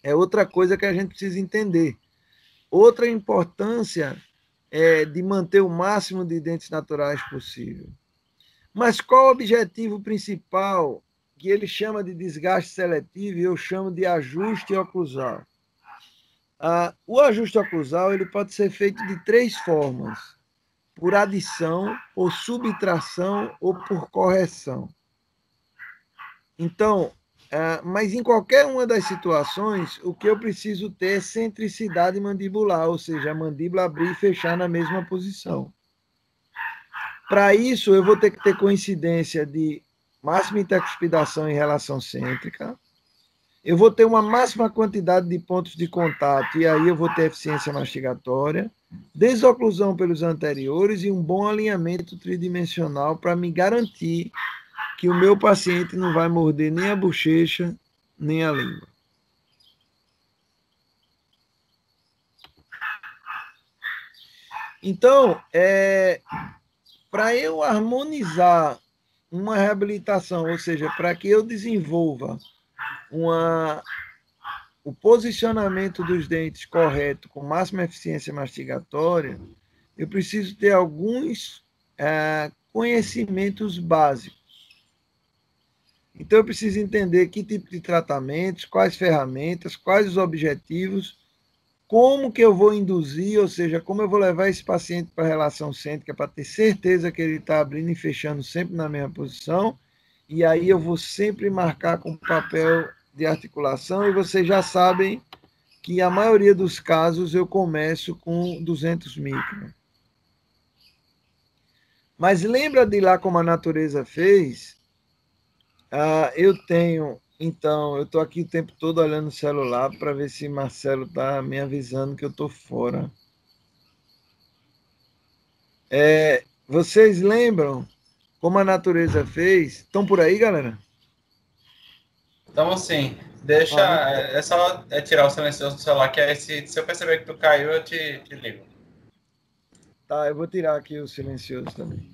É outra coisa que a gente precisa entender. Outra importância é de manter o máximo de dentes naturais possível. Mas qual o objetivo principal que ele chama de desgaste seletivo e eu chamo de ajuste oclusal. O ajuste oclusal ele pode ser feito de 3 formas: por adição, por subtração ou por correção. Então, mas em qualquer uma das situações, o que eu preciso ter é centricidade mandibular, ou seja, a mandíbula abrir e fechar na mesma posição. Para isso, eu vou ter que ter coincidência de máxima intercuspidação em relação cêntrica. Eu vou ter uma máxima quantidade de pontos de contato, e aí eu vou ter eficiência mastigatória, desoclusão pelos anteriores e um bom alinhamento tridimensional para me garantir que o meu paciente não vai morder nem a bochecha, nem a língua. Então, para eu harmonizar uma reabilitação, ou seja, para que eu desenvolva o posicionamento dos dentes correto, com máxima eficiência mastigatória, eu preciso ter alguns conhecimentos básicos. Então, eu preciso entender que tipo de tratamentos, quais ferramentas, quais os objetivos, como que eu vou induzir, ou seja, como eu vou levar esse paciente para a relação cêntrica para ter certeza que ele está abrindo e fechando sempre na mesma posição, e aí eu vou sempre marcar com papel de articulação, e vocês já sabem que a maioria dos casos eu começo com 200 micron. Mas lembra de lá como a natureza fez? Eu tenho, então, eu estou aqui o tempo todo olhando o celular para ver se Marcelo está me avisando que eu estou fora. Vocês lembram como a natureza fez? Estão por aí, galera? Então, assim, deixa. É só tirar o silencioso do celular, que aí se eu perceber que tu caiu, eu te ligo. Tá, eu vou tirar aqui o silencioso também.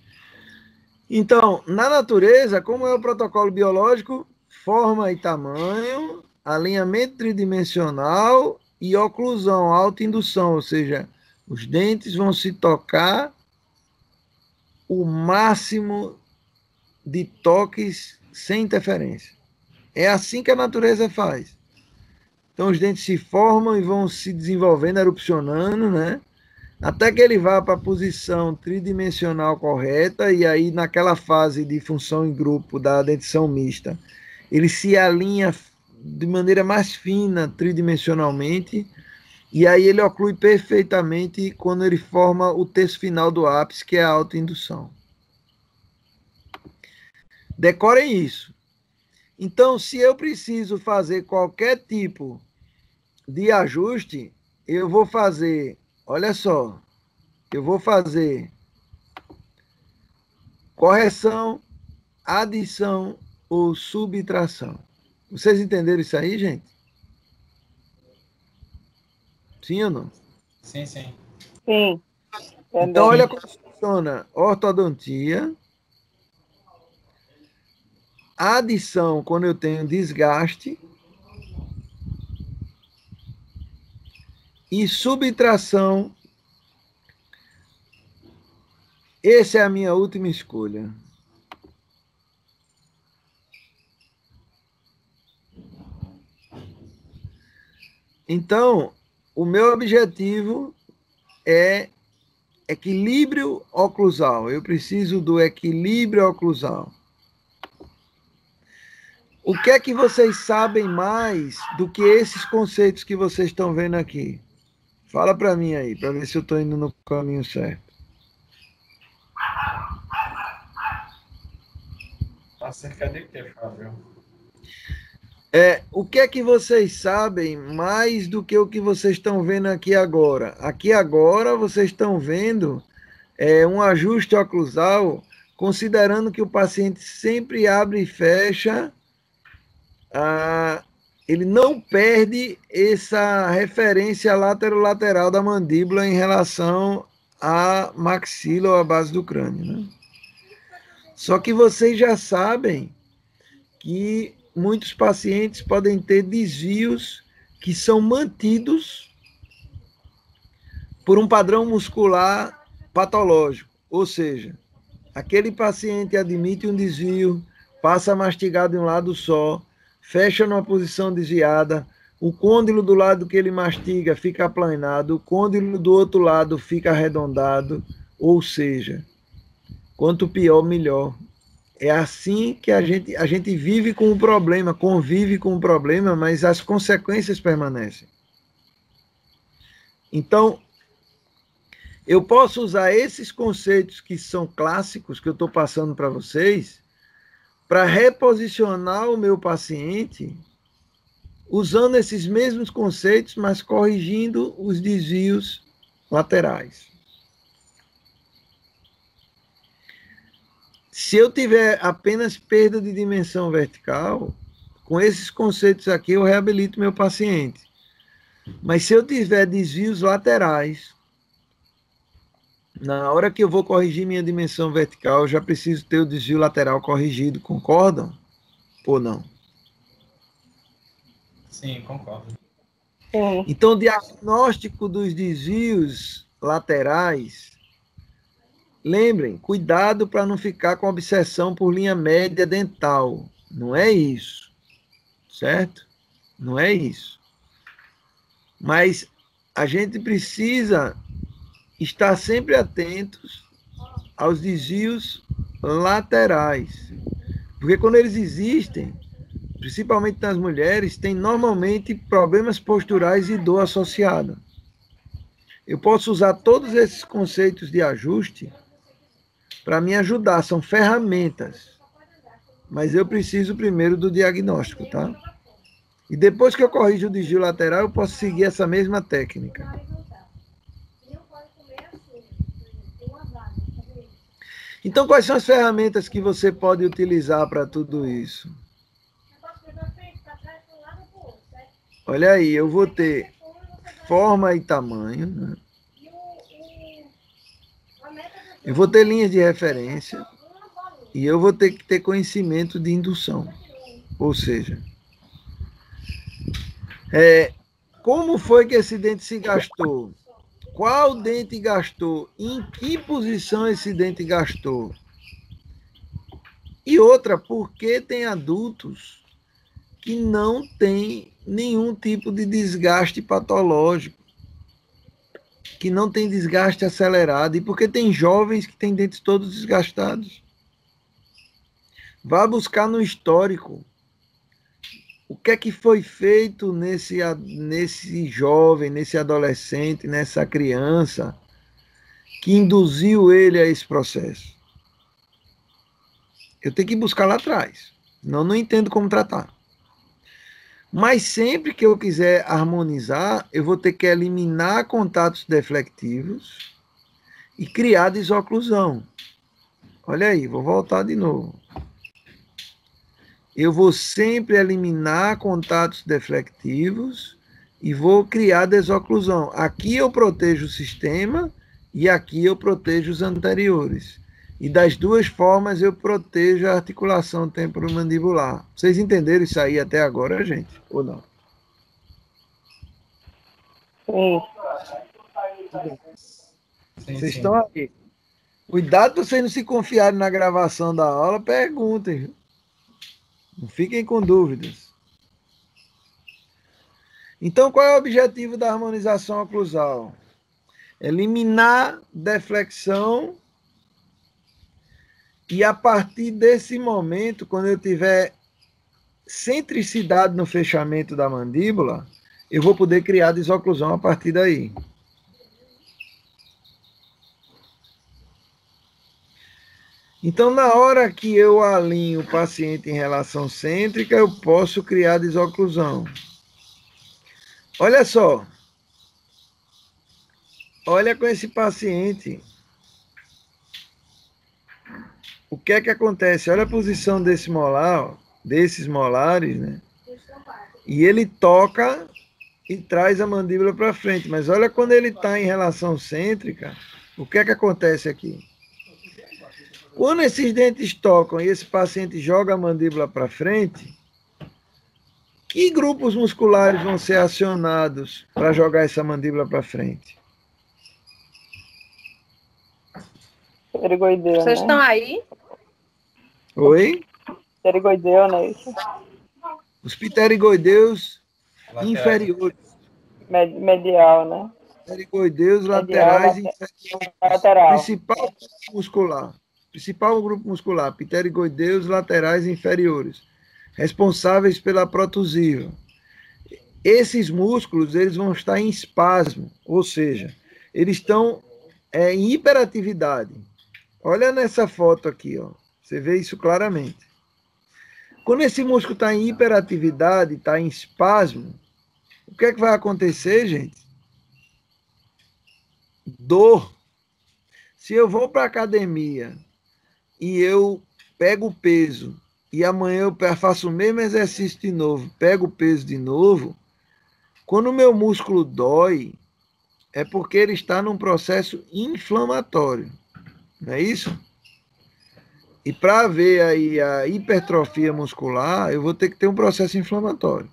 Então, na natureza, como é o protocolo biológico? Forma e tamanho, alinhamento tridimensional e oclusão, autoindução, ou seja, os dentes vão se tocar o máximo de toques sem interferência. É assim que a natureza faz. Então, os dentes se formam e vão se desenvolvendo, erupcionando, né? Até que ele vá para a posição tridimensional correta, e aí naquela fase de função em grupo da dentição mista, ele se alinha de maneira mais fina tridimensionalmente, e aí ele oclui perfeitamente quando ele forma o terço final do ápice, que é a autoindução. Decorem isso. Então, se eu preciso fazer qualquer tipo de ajuste, eu vou fazer... Olha só, eu vou fazer correção, adição ou subtração. Vocês entenderam isso aí, gente? Sim ou não? Sim, sim. Sim. Então, olha como funciona. Ortodontia. Adição, quando eu tenho desgaste. E subtração, essa é a minha última escolha. Então, o meu objetivo é equilíbrio oclusal. Eu preciso do equilíbrio oclusal. O que é que vocês sabem mais do que esses conceitos que vocês estão vendo aqui? Fala para mim aí, para ver se eu estou indo no caminho certo. Acerca de quê, Fábio? O que é que vocês sabem mais do que o que vocês estão vendo aqui agora? Aqui agora vocês estão vendo um ajuste oclusal, considerando que o paciente sempre abre e fecha, ele não perde essa referência lateral da mandíbula em relação à maxila ou à base do crânio, né? Só que vocês já sabem que muitos pacientes podem ter desvios que são mantidos por um padrão muscular patológico. Ou seja, aquele paciente admite um desvio, o passa a mastigar de um lado só, fecha numa posição desviada, o côndilo do lado que ele mastiga fica aplanado, o côndilo do outro lado fica arredondado, ou seja, quanto pior, melhor. É assim que a gente vive com o problema, convive com o problema, mas as consequências permanecem. Então, eu posso usar esses conceitos que são clássicos, que eu estou passando para vocês, para reposicionar o meu paciente, usando esses mesmos conceitos, mas corrigindo os desvios laterais. Se eu tiver apenas perda de dimensão vertical, com esses conceitos aqui eu reabilito meu paciente. Mas se eu tiver desvios laterais, na hora que eu vou corrigir minha dimensão vertical, eu já preciso ter o desvio lateral corrigido, concordam? Ou não? Sim, concordo. Então, o diagnóstico dos desvios laterais, lembrem, cuidado para não ficar com obsessão por linha média dental. Não é isso, certo? Não é isso. Mas a gente precisa estar sempre atentos aos desvios laterais. Porque quando eles existem, principalmente nas mulheres, tem normalmente problemas posturais e dor associada. Eu posso usar todos esses conceitos de ajuste para me ajudar, são ferramentas. Mas eu preciso primeiro do diagnóstico, tá? E depois que eu corrijo o desvio lateral, eu posso seguir essa mesma técnica. Então, quais são as ferramentas que você pode utilizar para tudo isso? Olha aí, eu vou ter forma e tamanho, né? Eu vou ter linhas de referência e eu vou ter que ter conhecimento de indução. Ou seja, como foi que esse dente se gastou? Qual dente gastou? Em que posição esse dente gastou? E outra, por que tem adultos que não têm nenhum tipo de desgaste patológico? Que não tem desgaste acelerado? E por que tem jovens que têm dentes todos desgastados? Vá buscar no histórico. O que é que foi feito nesse jovem, nesse adolescente, nessa criança, que induziu ele a esse processo? Eu tenho que buscar lá atrás. Não entendo como tratar. Mas sempre que eu quiser harmonizar, eu vou ter que eliminar contatos deflectivos e criar desoclusão. Olha aí, vou voltar de novo. Eu vou sempre eliminar contatos deflectivos e vou criar desoclusão. Aqui eu protejo o sistema e aqui eu protejo os anteriores. E das duas formas eu protejo a articulação temporomandibular. Vocês entenderam isso aí até agora, gente? Ou não? Vocês estão aí. Cuidado para vocês não se confiarem na gravação da aula, perguntem. Não fiquem com dúvidas. Então, qual é o objetivo da harmonização oclusal? Eliminar deflexão e, a partir desse momento, quando eu tiver centricidade no fechamento da mandíbula, eu vou poder criar desoclusão a partir daí. Então, na hora que eu alinho o paciente em relação cêntrica, eu posso criar desoclusão. Olha só. Olha com esse paciente. O que é que acontece? Olha a posição desse molar, ó, desses molares, né? E ele toca e traz a mandíbula para frente. Mas olha quando ele está em relação cêntrica, o que é que acontece aqui? Quando esses dentes tocam e esse paciente joga a mandíbula para frente, que grupos musculares vão ser acionados para jogar essa mandíbula para frente? Pterygoidea, Vocês estão aí? Oi? Pterigoideu, né? Isso. Os pterigoideus Laterais. inferiores. Medial, né? Pterigoideus Medial, laterais inferiores. lateral. Principal grupo muscular, pterigoideus laterais inferiores, responsáveis pela protusível. Esses músculos, eles vão estar em espasmo, ou seja, eles estão em hiperatividade. Olha nessa foto aqui, ó. Você vê isso claramente. Quando esse músculo está em hiperatividade, está em espasmo, o que é que vai acontecer, gente? Dor. Se eu vou para a academia e eu pego o peso e amanhã eu faço o mesmo exercício de novo, pego o peso de novo, quando o meu músculo dói, é porque ele está num processo inflamatório. Não é isso? E para haver aí a hipertrofia muscular, eu vou ter que ter um processo inflamatório.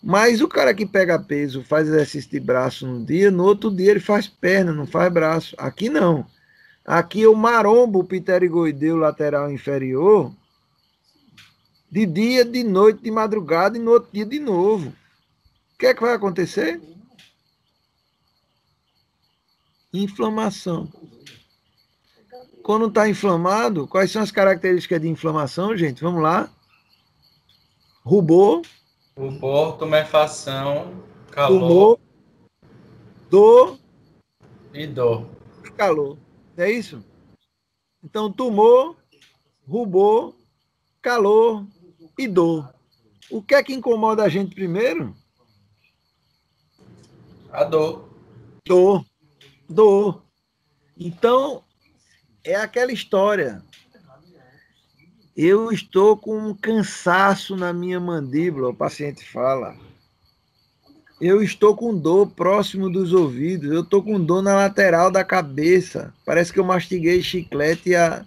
Mas o cara que pega peso, faz exercício de braço num dia, no outro dia ele faz perna, não faz braço. Aqui não. Aqui eu marombo o pterigoideu lateral inferior de dia, de noite, de madrugada e no outro dia de novo. O que é que vai acontecer? Inflamação. Quando está inflamado, quais são as características de inflamação, gente? Vamos lá. Rubor. Rubor, tumefação, Tumor, calor dor e dor. e calor. É isso? Então, tumor, rubor, calor e dor. O que é que incomoda a gente primeiro? A dor. Dor. Dor. Então, é aquela história. Eu estou com um cansaço na minha mandíbula, o paciente fala. Eu estou com dor próximo dos ouvidos, eu estou com dor na lateral da cabeça. Parece que eu mastiguei chiclete há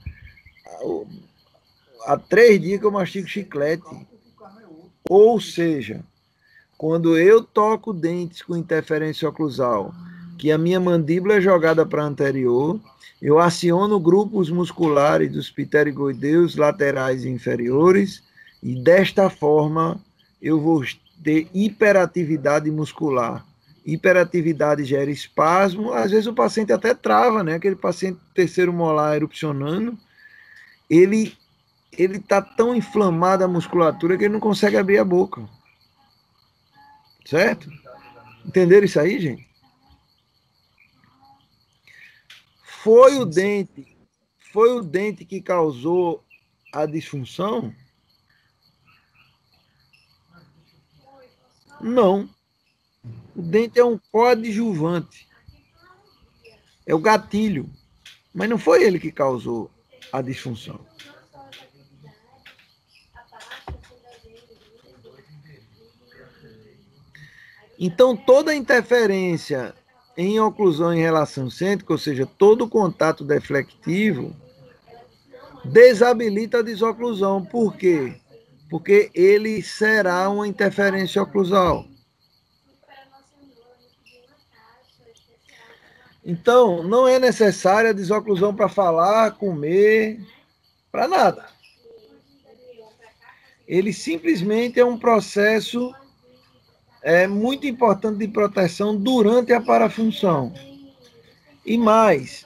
3 dias que eu mastigo chiclete. Ou seja, quando eu toco dentes com interferência oclusal, que a minha mandíbula é jogada para a anterior, eu aciono grupos musculares dos pterigoideus laterais e inferiores e desta forma eu vou ter hiperatividade muscular. Hiperatividade gera espasmo, às vezes o paciente até trava, né? Aquele paciente terceiro molar erupcionando, ele está tão inflamado a musculatura que ele não consegue abrir a boca. Certo? Entenderam isso aí, gente? Foi o dente que causou a disfunção? Não. O dente é um coadjuvante. É o gatilho. Mas não foi ele que causou a disfunção. Então, toda interferência em oclusão em relação cêntrica, ou seja, todo contato deflectivo, desabilita a desoclusão. Por quê? Porque ele será uma interferência oclusal. Então, não é necessária a desoclusão para falar, comer, para nada. Ele simplesmente é um processo muito importante de proteção durante a parafunção. E mais,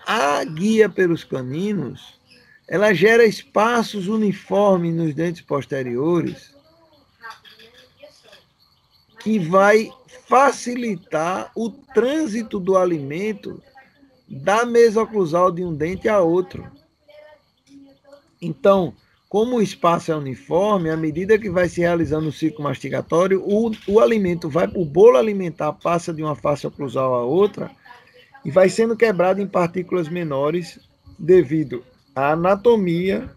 a guia pelos caninos, ela gera espaços uniformes nos dentes posteriores que vai facilitar o trânsito do alimento da mesa oclusal de um dente a outro. Então, como o espaço é uniforme, à medida que vai se realizando o ciclo mastigatório, o alimento o bolo alimentar passa de uma face oclusal a outra e vai sendo quebrado em partículas menores devido à anatomia,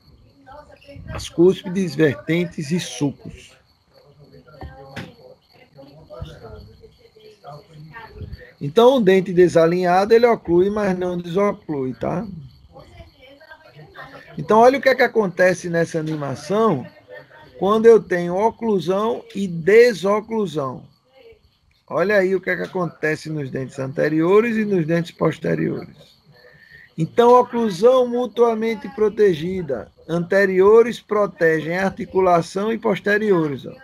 às cúspides, vertentes e sulcos. Então, o dente desalinhado, ele oclui, mas não desoclui, tá? Então, olha o que é que acontece nessa animação quando eu tenho oclusão e desoclusão. Olha aí o que é que acontece nos dentes anteriores e nos dentes posteriores. Então, oclusão mutuamente protegida. Anteriores protegem articulação e posteriores. Ó.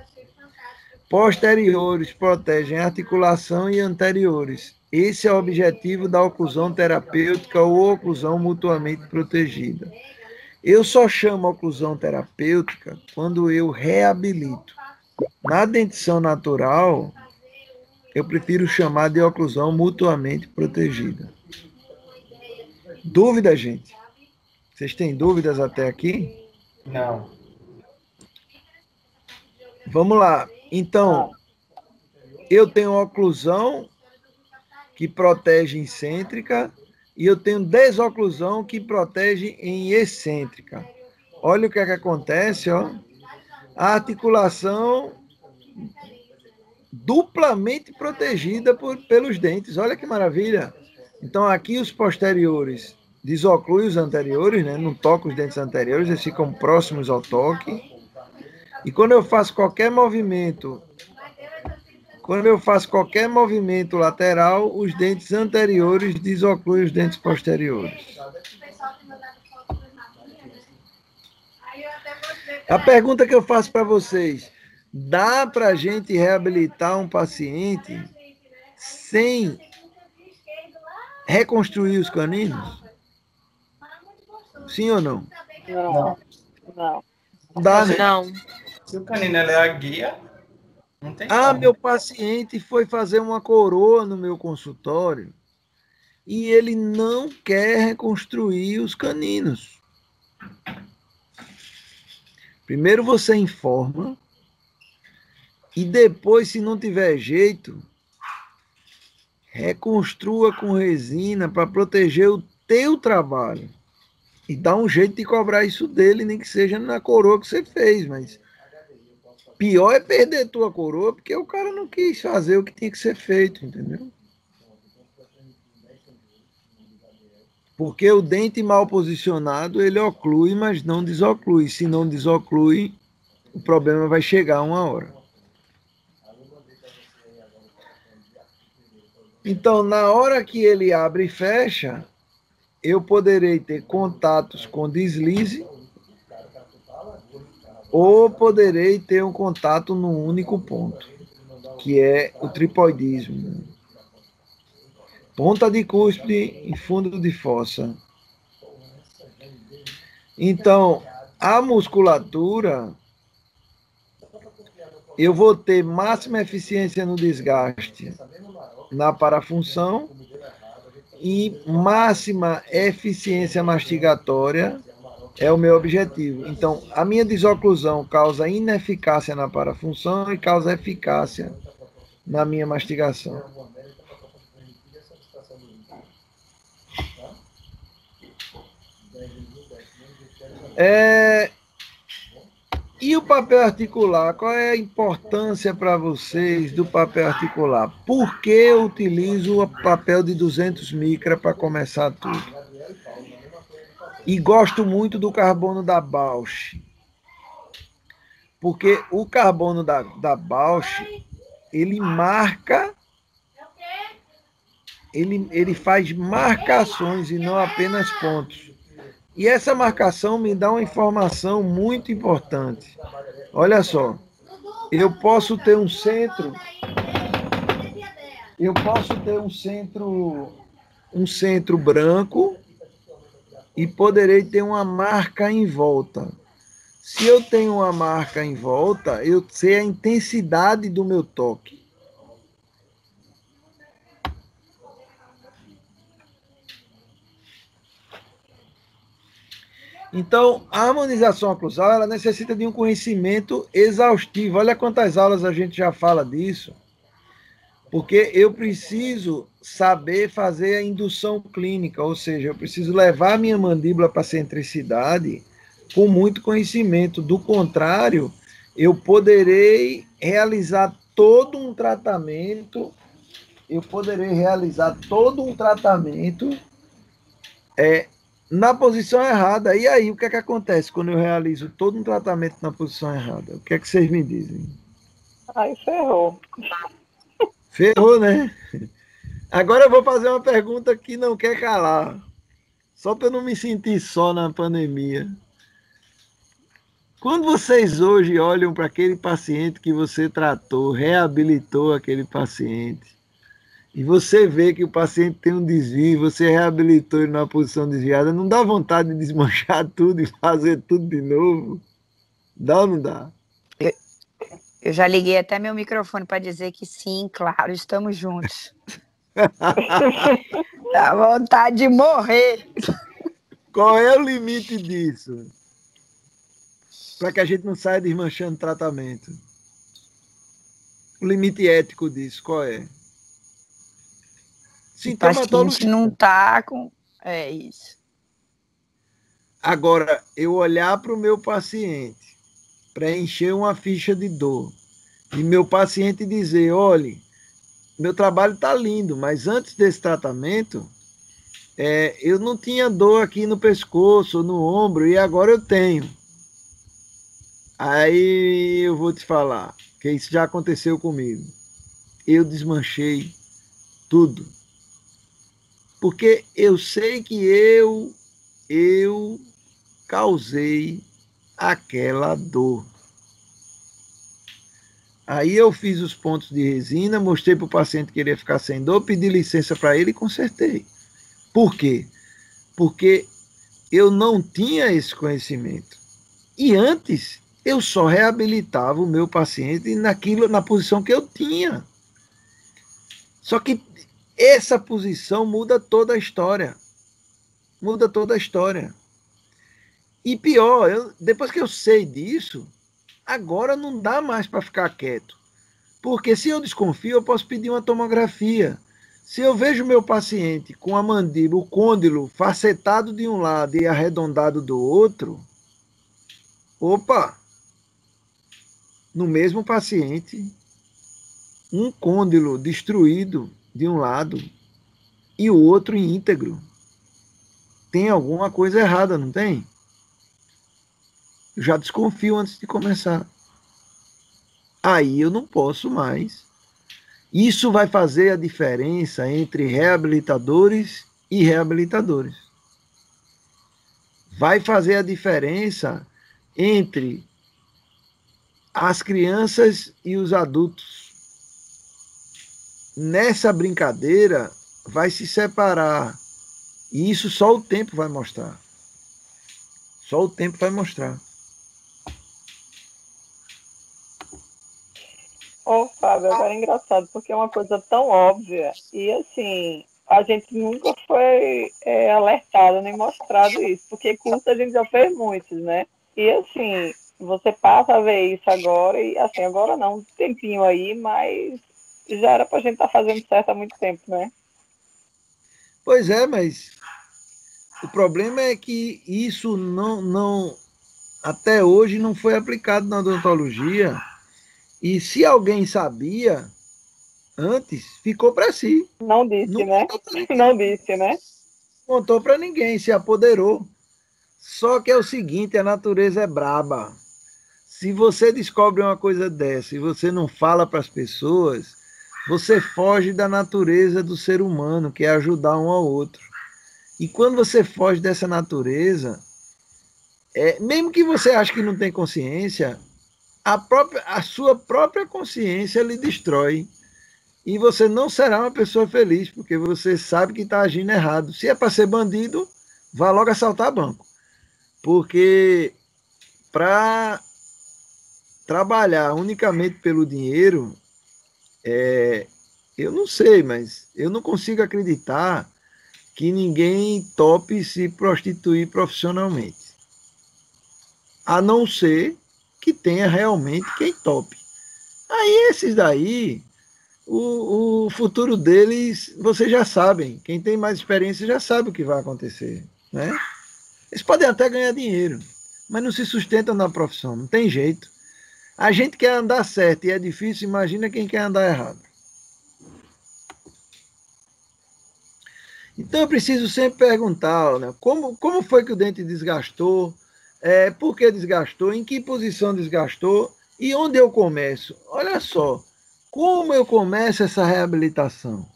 Posteriores protegem articulação e anteriores. Esse é o objetivo da oclusão terapêutica ou oclusão mutuamente protegida. Eu só chamo oclusão terapêutica quando eu reabilito. Na dentição natural, eu prefiro chamar de oclusão mutuamente protegida. Dúvida, gente? Vocês têm dúvidas até aqui? Não. Vamos lá. Então, eu tenho oclusão que protege em cêntrica e eu tenho desoclusão que protege em excêntrica. Olha o que é que acontece, ó. A articulação duplamente protegida pelos dentes. Olha que maravilha. Então, aqui os posteriores desocluem os anteriores, né? Não toca os dentes anteriores, eles ficam próximos ao toque. E quando eu faço qualquer movimento lateral, os dentes anteriores desocluem os dentes posteriores. A pergunta que eu faço para vocês: dá para a gente reabilitar um paciente sem reconstruir os caninos? Sim ou não? Não. Não. Dá, né? Não. Se o canino é a guia, não tem Ah, como. meu paciente foi fazer uma coroa no meu consultório e ele não quer reconstruir os caninos. Primeiro você informa e depois, se não tiver jeito, reconstrua com resina para proteger o teu trabalho. E dá um jeito de cobrar isso dele, nem que seja na coroa que você fez, mas pior é perder tua coroa, porque o cara não quis fazer o que tinha que ser feito, entendeu? Porque o dente mal posicionado, ele oclui, mas não desoclui. Se não desoclui, o problema vai chegar uma hora. Então, na hora que ele abre e fecha, eu poderei ter contatos com deslize ou poderei ter um contato num único ponto, que é o tripoidismo. Ponta de cúspide e fundo de fossa. Então, a musculatura, eu vou ter máxima eficiência no desgaste na parafunção e máxima eficiência mastigatória é o meu objetivo. Então, a minha desoclusão causa ineficácia na parafunção e causa eficácia na minha mastigação. E o papel articular? Qual é a importância para vocês do papel articular? Por que eu utilizo o papel de 200 micra para começar tudo? E gosto muito do carbono da Bausch. Porque o carbono da Bausch, ele marca, ele faz marcações e não apenas pontos. E essa marcação me dá uma informação muito importante. Olha só, eu posso ter um centro branco e poderei ter uma marca em volta. Se eu tenho uma marca em volta, eu sei a intensidade do meu toque. Então, a harmonização oclusal, ela necessita de um conhecimento exaustivo. Olha quantas aulas a gente já fala disso. Porque eu preciso saber fazer a indução clínica, ou seja, eu preciso levar a minha mandíbula para a centricidade com muito conhecimento. Do contrário, eu poderei realizar todo um tratamento, na posição errada. E aí, o que é que acontece quando eu realizo todo um tratamento na posição errada? O que é que vocês me dizem? Aí ferrou. Ferrou, né? Agora eu vou fazer uma pergunta que não quer calar. Só para eu não me sentir só na pandemia. Quando vocês hoje olham para aquele paciente que você tratou, reabilitou aquele paciente, e você vê que o paciente tem um desvio, você reabilitou ele numa posição desviada, não dá vontade de desmanchar tudo e fazer tudo de novo? Dá ou não dá? Eu já liguei até meu microfone para dizer que sim, claro, estamos juntos. Dá vontade de morrer. Qual é o limite disso? Para que a gente não saia desmanchando tratamento. O limite ético disso, qual é? O paciente não está com... É isso. Agora, eu olhar para o meu paciente, preencher uma ficha de dor, e meu paciente dizer, olha, meu trabalho está lindo, mas antes desse tratamento, eu não tinha dor aqui no pescoço, no ombro, e agora eu tenho. Aí eu vou te falar, que isso já aconteceu comigo. Eu desmanchei tudo. Porque eu sei que eu causei aquela dor. Aí eu fiz os pontos de resina, mostrei para o paciente que ele ia ficar sem dor, pedi licença para ele e consertei. Por quê? Porque eu não tinha esse conhecimento. E antes, eu só reabilitava o meu paciente na posição que eu tinha. Só que essa posição muda toda a história. Muda toda a história. E pior, depois que eu sei disso, agora não dá mais para ficar quieto. Porque se eu desconfio, eu posso pedir uma tomografia. Se eu vejo meu paciente com a mandíbula, o côndilo facetado de um lado e arredondado do outro, opa! No mesmo paciente, um côndilo destruído de um lado e o outro íntegro. Tem alguma coisa errada, não tem? Eu já desconfio antes de começar. Aí eu não posso mais. Isso vai fazer a diferença entre reabilitadores e reabilitadores. Vai fazer a diferença entre as crianças e os adultos. Nessa brincadeira, vai se separar. E isso só o tempo vai mostrar. Só o tempo vai mostrar. Ô, Fábio, agora é engraçado, porque é uma coisa tão óbvia. E, assim, a gente nunca foi alertado nem mostrado isso. Porque curso a gente já fez muitos, né? E, assim, você passa a ver isso agora. E, assim, agora não, um tempinho aí, mas já era pra gente estar fazendo certo há muito tempo, né? Pois é, mas o problema é que isso não até hoje não foi aplicado na odontologia. E se alguém sabia antes, ficou para si. Não disse, né? Não disse, né? Contou para ninguém, se apoderou. Só que é o seguinte, a natureza é braba. Se você descobre uma coisa dessa e você não fala para as pessoas, você foge da natureza do ser humano, que é ajudar um ao outro. E quando você foge dessa natureza, mesmo que você ache que não tem consciência, a sua própria consciência lhe destrói. E você não será uma pessoa feliz, porque você sabe que está agindo errado. Se é para ser bandido, vá logo assaltar banco. Porque para trabalhar unicamente pelo dinheiro, eu não sei, mas eu não consigo acreditar que ninguém tope se prostituir profissionalmente. A não ser que tenha realmente quem tope. Aí esses daí, o futuro deles, vocês já sabem. Quem tem mais experiência já sabe o que vai acontecer, né? Eles podem até ganhar dinheiro, mas não se sustentam na profissão, não tem jeito. A gente quer andar certo e é difícil, imagina quem quer andar errado. Então eu preciso sempre perguntar, né, como foi que o dente desgastou, por que desgastou, em que posição desgastou e onde eu começo. Olha só, como eu começo essa reabilitação?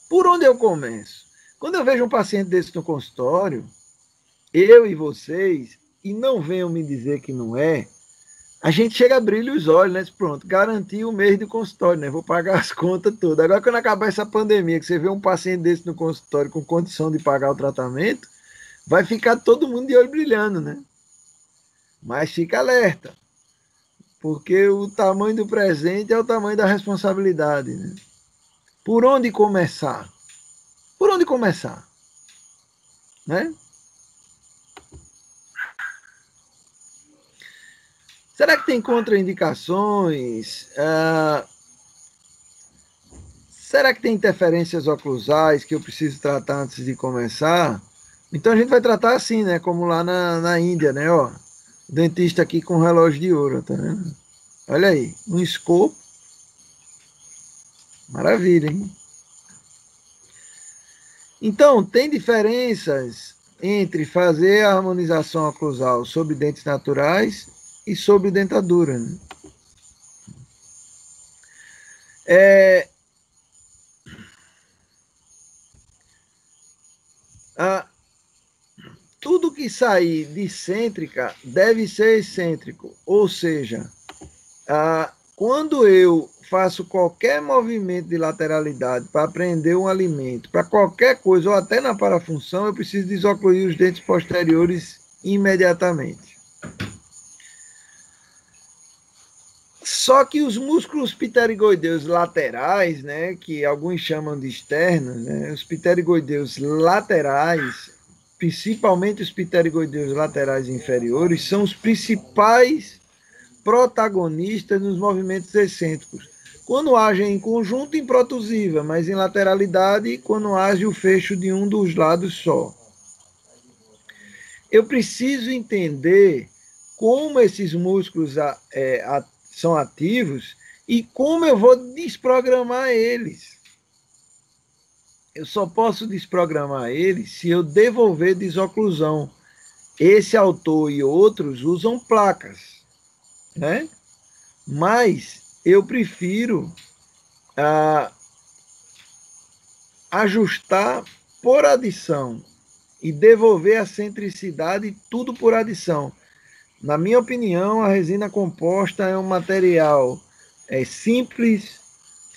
Por onde eu começo? Quando eu vejo um paciente desse no consultório, eu e vocês, e não venham me dizer que não é, a gente chega a brilhar os olhos, né? Pronto, garanti o mês de consultório, né? Vou pagar as contas todas. Agora, quando acabar essa pandemia, que você vê um paciente desse no consultório com condição de pagar o tratamento, vai ficar todo mundo de olho brilhando, né? Mas fica alerta, porque o tamanho do presente é o tamanho da responsabilidade, né? Por onde começar? Por onde começar? Né? Será que tem contraindicações? Será que tem interferências oclusais que eu preciso tratar antes de começar? Então a gente vai tratar assim, né? Como lá na Índia, né? Ó, o dentista aqui com relógio de ouro, tá vendo? Olha aí, um escopo. Maravilha, hein? Então, tem diferenças entre fazer a harmonização oclusal sobre dentes naturais e sobre dentadura, né? Tudo que sair de cêntrica deve ser excêntrico, ou seja, quando eu faço qualquer movimento de lateralidade para prender um alimento, para qualquer coisa, ou até na parafunção, eu preciso desocluir os dentes posteriores imediatamente. Só que os músculos pterigoideus laterais, né, que alguns chamam de externos, né, os pterigoideus laterais, principalmente os pterigoideus laterais inferiores, são os principais protagonistas nos movimentos excêntricos. Quando agem em conjunto, em protusiva, mas em lateralidade, quando age o fecho de um dos lados só. Eu preciso entender como esses músculos são ativos e como eu vou desprogramar eles. Eu só posso desprogramar eles se eu devolver desoclusão. Esse autor e outros usam placas, né? Mas eu prefiro ajustar por adição e devolver a centricidade tudo por adição. Na minha opinião, a resina composta é um material simples,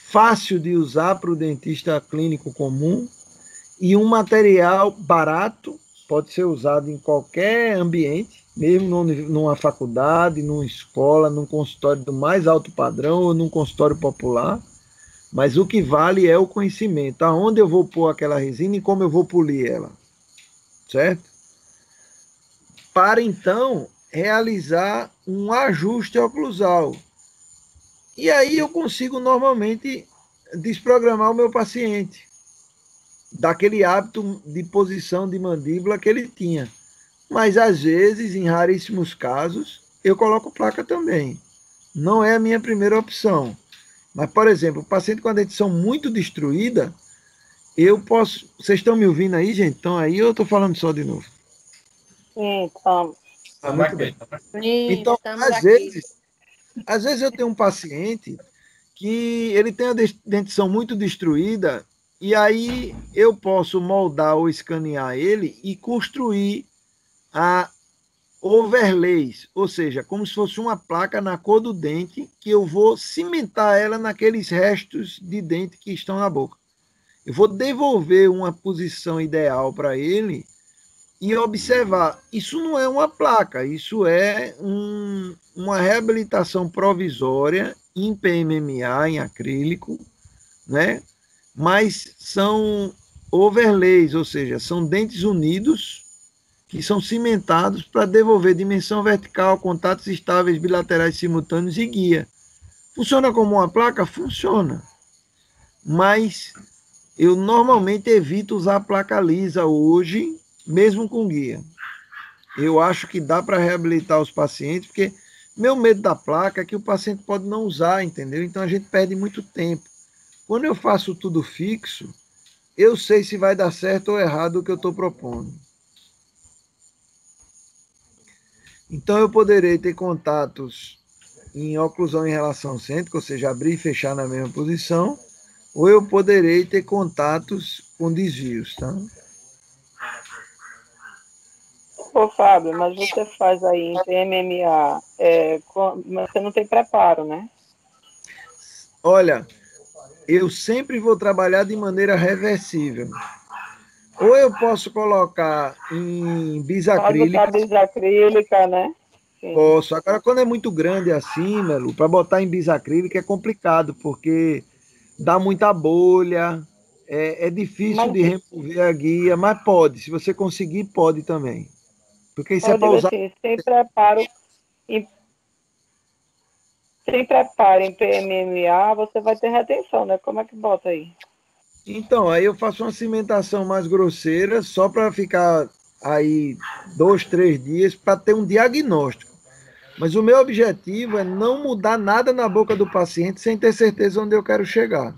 fácil de usar para o dentista clínico comum e um material barato, pode ser usado em qualquer ambiente, mesmo numa faculdade, numa escola, num consultório do mais alto padrão ou num consultório popular. Mas o que vale é o conhecimento, aonde eu vou pôr aquela resina e como eu vou polir ela, certo? Para então realizar um ajuste oclusal. E aí eu consigo normalmente desprogramar o meu paciente daquele hábito de posição de mandíbula que ele tinha. Mas às vezes, em raríssimos casos, eu coloco placa também. Não é a minha primeira opção. Mas, por exemplo, o paciente com a dentição muito destruída, eu posso... Vocês estão me ouvindo aí, gente? Estão aí ou eu estou falando só de novo? Sim, estamos. Muito bem. Sim, Então, às vezes eu tenho um paciente que ele tem a dentição muito destruída e aí eu posso moldar ou escanear ele e construir a overlays, ou seja, como se fosse uma placa na cor do dente que eu vou cimentar ela naqueles restos de dente que estão na boca. Eu vou devolver uma posição ideal para ele e observar. Isso não é uma placa, isso é uma reabilitação provisória em PMMA, em acrílico, né? Mas são overlays, ou seja, são dentes unidos que são cimentados para devolver dimensão vertical, contatos estáveis bilaterais simultâneos e guia. Funciona como uma placa? Funciona. Mas eu normalmente evito usar placa lisa hoje, mesmo com guia. Eu acho que dá para reabilitar os pacientes, porque meu medo da placa é que o paciente pode não usar, entendeu? Então a gente perde muito tempo. Quando eu faço tudo fixo, eu sei se vai dar certo ou errado o que eu estou propondo. Então eu poderei ter contatos em oclusão em relação cêntrica, ou seja, abrir e fechar na mesma posição, ou eu poderei ter contatos com desvios, tá? Ô, Fábio, mas você faz aí em PMMA, mas você não tem preparo, né? Olha, eu sempre vou trabalhar de maneira reversível. Ou eu posso colocar em Pode bisacrílica, botar bisacrílica, né? Sim. posso. Agora, quando é muito grande assim, Melo, para botar em bisacrílica é complicado, porque dá muita bolha, é difícil Mas de remover a guia, mas pode. Se você conseguir, pode também. Porque isso é eu para digo usar. assim, em, sem preparo em PMMA, você vai ter retenção, né? Como é que bota aí? Então, aí eu faço uma cimentação mais grosseira, só para ficar aí 2, 3 dias, para ter um diagnóstico. Mas o meu objetivo é não mudar nada na boca do paciente sem ter certeza onde eu quero chegar.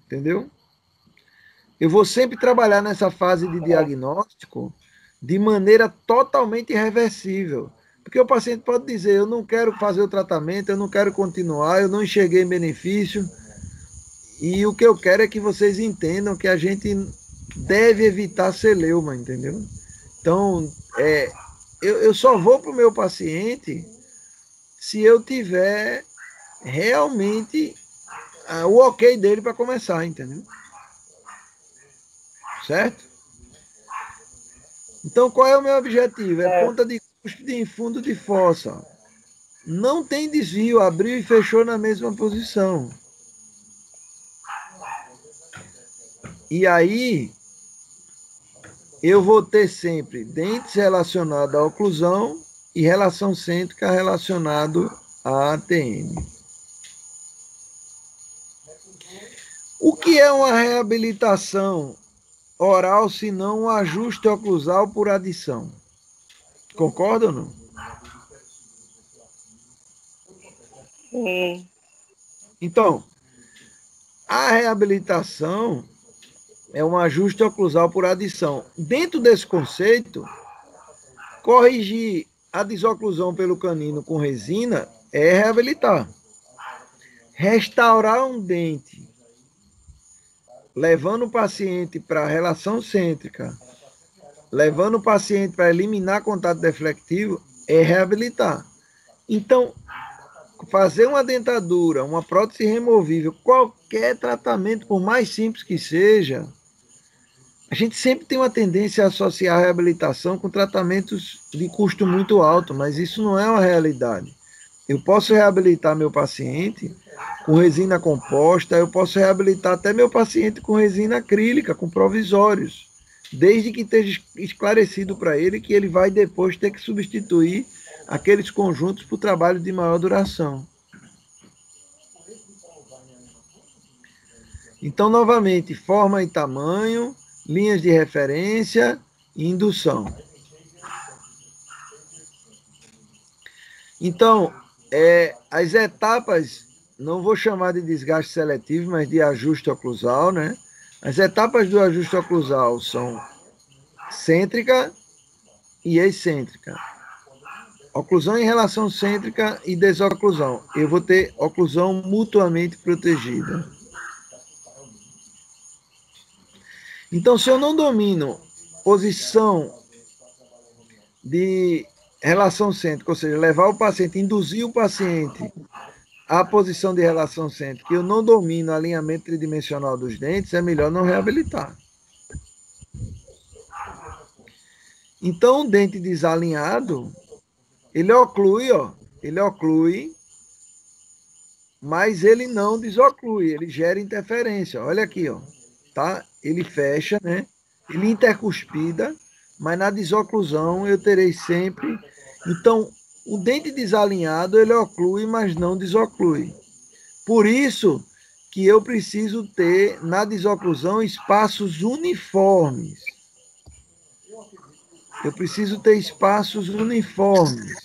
Entendeu? Eu vou sempre trabalhar nessa fase de diagnóstico de maneira totalmente irreversível. Porque o paciente pode dizer, eu não quero fazer o tratamento, eu não quero continuar, eu não enxerguei benefício. E o que eu quero é que vocês entendam que a gente deve evitar celeuma, entendeu? Então, eu só vou para o meu paciente se eu tiver realmente o ok dele para começar, entendeu? Certo? Então, qual é o meu objetivo? É ponta de cúspide em fundo de fossa. Não tem desvio, abriu e fechou na mesma posição. E aí, eu vou ter sempre dentes relacionados à oclusão e relação cêntrica relacionado à ATM. O que é uma reabilitação oral se não um ajuste oclusal por adição? Concorda ou não? Sim. Então, a reabilitação é um ajuste oclusal por adição. Dentro desse conceito, corrigir a desoclusão pelo canino com resina é reabilitar. Restaurar um dente, levando o paciente para a relação cêntrica, levando o paciente para eliminar contato deflectivo, é reabilitar. Então, fazer uma dentadura, uma prótese removível, qualquer tratamento, por mais simples que seja, a gente sempre tem uma tendência a associar a reabilitação com tratamentos de custo muito alto, mas isso não é uma realidade. Eu posso reabilitar meu paciente com resina composta, eu posso reabilitar até meu paciente com resina acrílica, com provisórios, desde que esteja esclarecido para ele que ele vai depois ter que substituir aqueles conjuntos por trabalho de maior duração. Então, novamente, forma e tamanho, linhas de referência e indução. Então, as etapas, não vou chamar de desgaste seletivo, mas de ajuste oclusal, né? As etapas do ajuste oclusal são cêntrica e excêntrica. Oclusão em relação cêntrica e desoclusão. Eu vou ter oclusão mutuamente protegida. Então, se eu não domino posição de relação cêntrica, ou seja, levar o paciente, induzir o paciente à posição de relação cêntrica, eu não domino o alinhamento tridimensional dos dentes, é melhor não reabilitar. Então, o dente desalinhado, ele oclui, mas ele não desoclui, ele gera interferência. Olha aqui, ó, tá? Ele fecha, né? Ele intercuspida, mas na desoclusão eu terei sempre. Então, o dente desalinhado, ele oclui, mas não desoclui. Por isso que eu preciso ter na desoclusão espaços uniformes. Eu preciso ter espaços uniformes.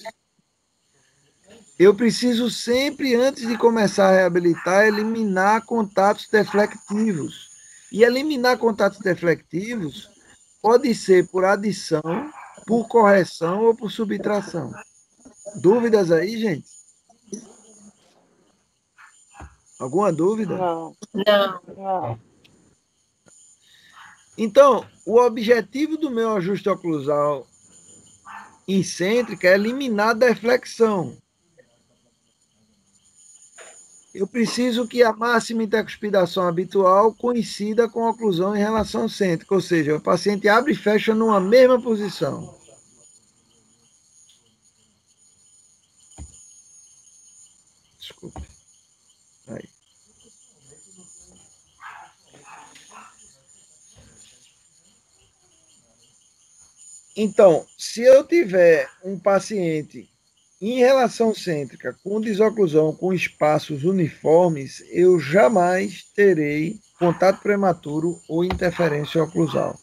Eu preciso sempre, antes de começar a reabilitar, eliminar contatos deflectivos. E eliminar contatos deflectivos pode ser por adição, por correção ou por subtração. Dúvidas aí, gente? Alguma dúvida? Não. Não. Não. Então, o objetivo do meu ajuste oclusal incêntrica é eliminar a deflexão. Eu preciso que a máxima intercuspidação habitual coincida com a oclusão em relação cêntrica, ou seja, o paciente abre e fecha numa mesma posição. Desculpe. Aí. Então, se eu tiver um paciente em relação cêntrica com desoclusão com espaços uniformes, eu jamais terei contato prematuro ou interferência oclusal.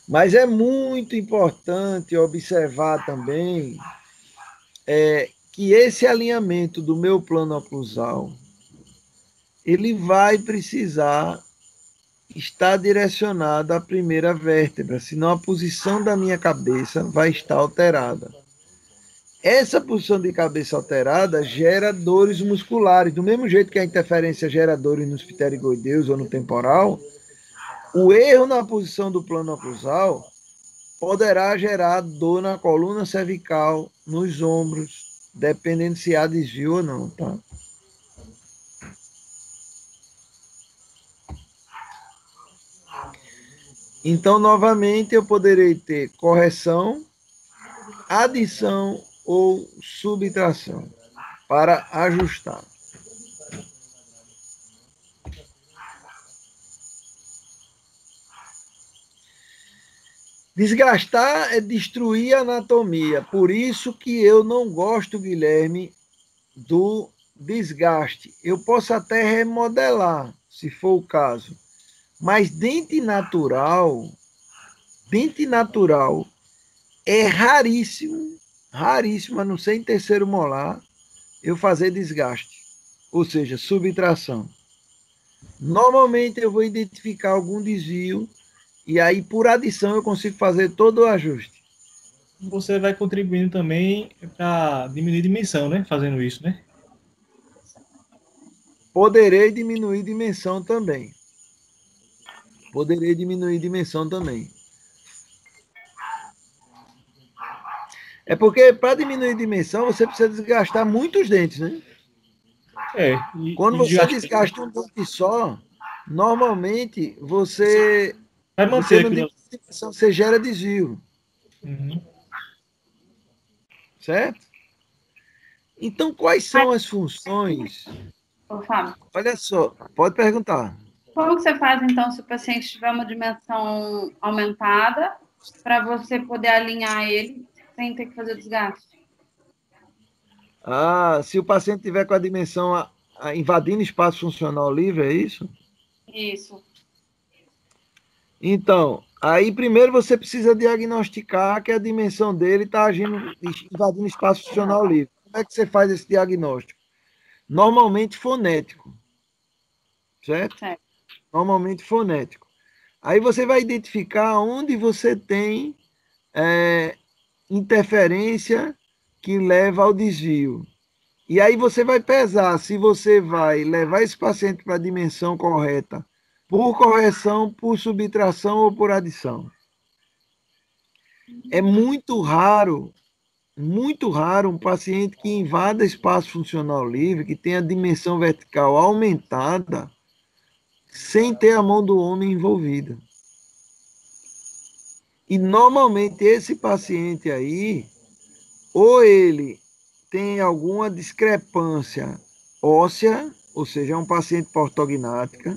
Mas é muito importante observar também que esse alinhamento do meu plano oclusal, ele vai precisar estar direcionado à primeira vértebra, senão a posição da minha cabeça vai estar alterada. Essa posição de cabeça alterada gera dores musculares. Do mesmo jeito que a interferência gera dores nos pterigoideus ou no temporal, o erro na posição do plano oclusal poderá gerar dor na coluna cervical, nos ombros, dependendo se há desvio ou não, tá? Então, novamente, eu poderei ter correção, adição ou subtração para ajustar. Desgastar é destruir a anatomia. Por isso que eu não gosto, Guilherme, do desgaste. Eu posso até remodelar, se for o caso. Mas dente natural é raríssimo, a não ser em terceiro molar, eu fazer desgaste, ou seja, subtração. Normalmente eu vou identificar algum desvio e aí por adição eu consigo fazer todo o ajuste. Você vai contribuindo também para diminuir a dimensão, né? Fazendo isso, né? Poderei diminuir dimensão também. É porque para diminuir dimensão você precisa desgastar muitos dentes, né? Quando você desgasta um dente só, normalmente você não tem dimensão, você gera desvio. Uhum. Certo? Então, quais são as funções? Ô, Fábio, Olha só, pode perguntar. como que você faz, então, se o paciente tiver uma dimensão aumentada, para você poder alinhar ele sem ter que fazer desgaste? Se o paciente tiver com a dimensão invadindo espaço funcional livre, é isso? Isso. Então, aí primeiro você precisa diagnosticar que a dimensão dele está invadindo espaço funcional livre. Como é que você faz esse diagnóstico? Normalmente fonético. Certo? Normalmente fonético. Aí você vai identificar onde você tem interferência que leva ao desvio. E aí você vai pesar se você vai levar esse paciente para a dimensão correta por correção, por subtração ou por adição. É muito raro um paciente que invada espaço funcional livre, que tenha a dimensão vertical aumentada, sem ter a mão do homem envolvida. E normalmente esse paciente aí, ou ele tem alguma discrepância óssea, ou seja, é um paciente por ortognática,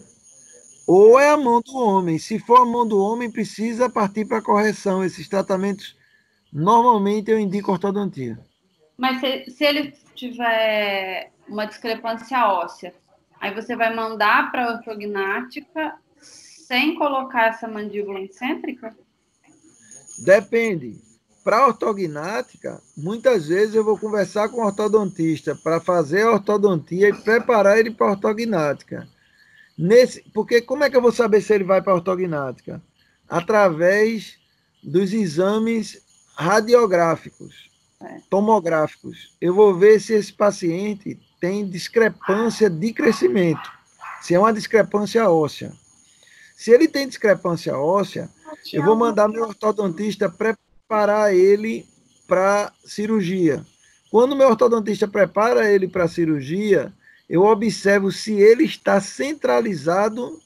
ou é a mão do homem. Se for a mão do homem, precisa partir para a correção. Esses tratamentos, normalmente eu indico ortodontia. Mas se ele tiver uma discrepância óssea, aí você vai mandar para a ortognática sem colocar essa mandíbula excêntrica? Depende. Para a ortognática, muitas vezes eu vou conversar com o ortodontista para fazer a ortodontia e preparar ele para a ortognática. Porque como é que eu vou saber se ele vai para a ortognática? Através dos exames radiográficos, tomográficos. Eu vou ver se esse paciente tem discrepância de crescimento, se é uma discrepância óssea. Se ele tem discrepância óssea, eu vou mandar meu ortodontista preparar ele para cirurgia. Quando meu ortodontista prepara ele para cirurgia, eu observo se ele está centralizado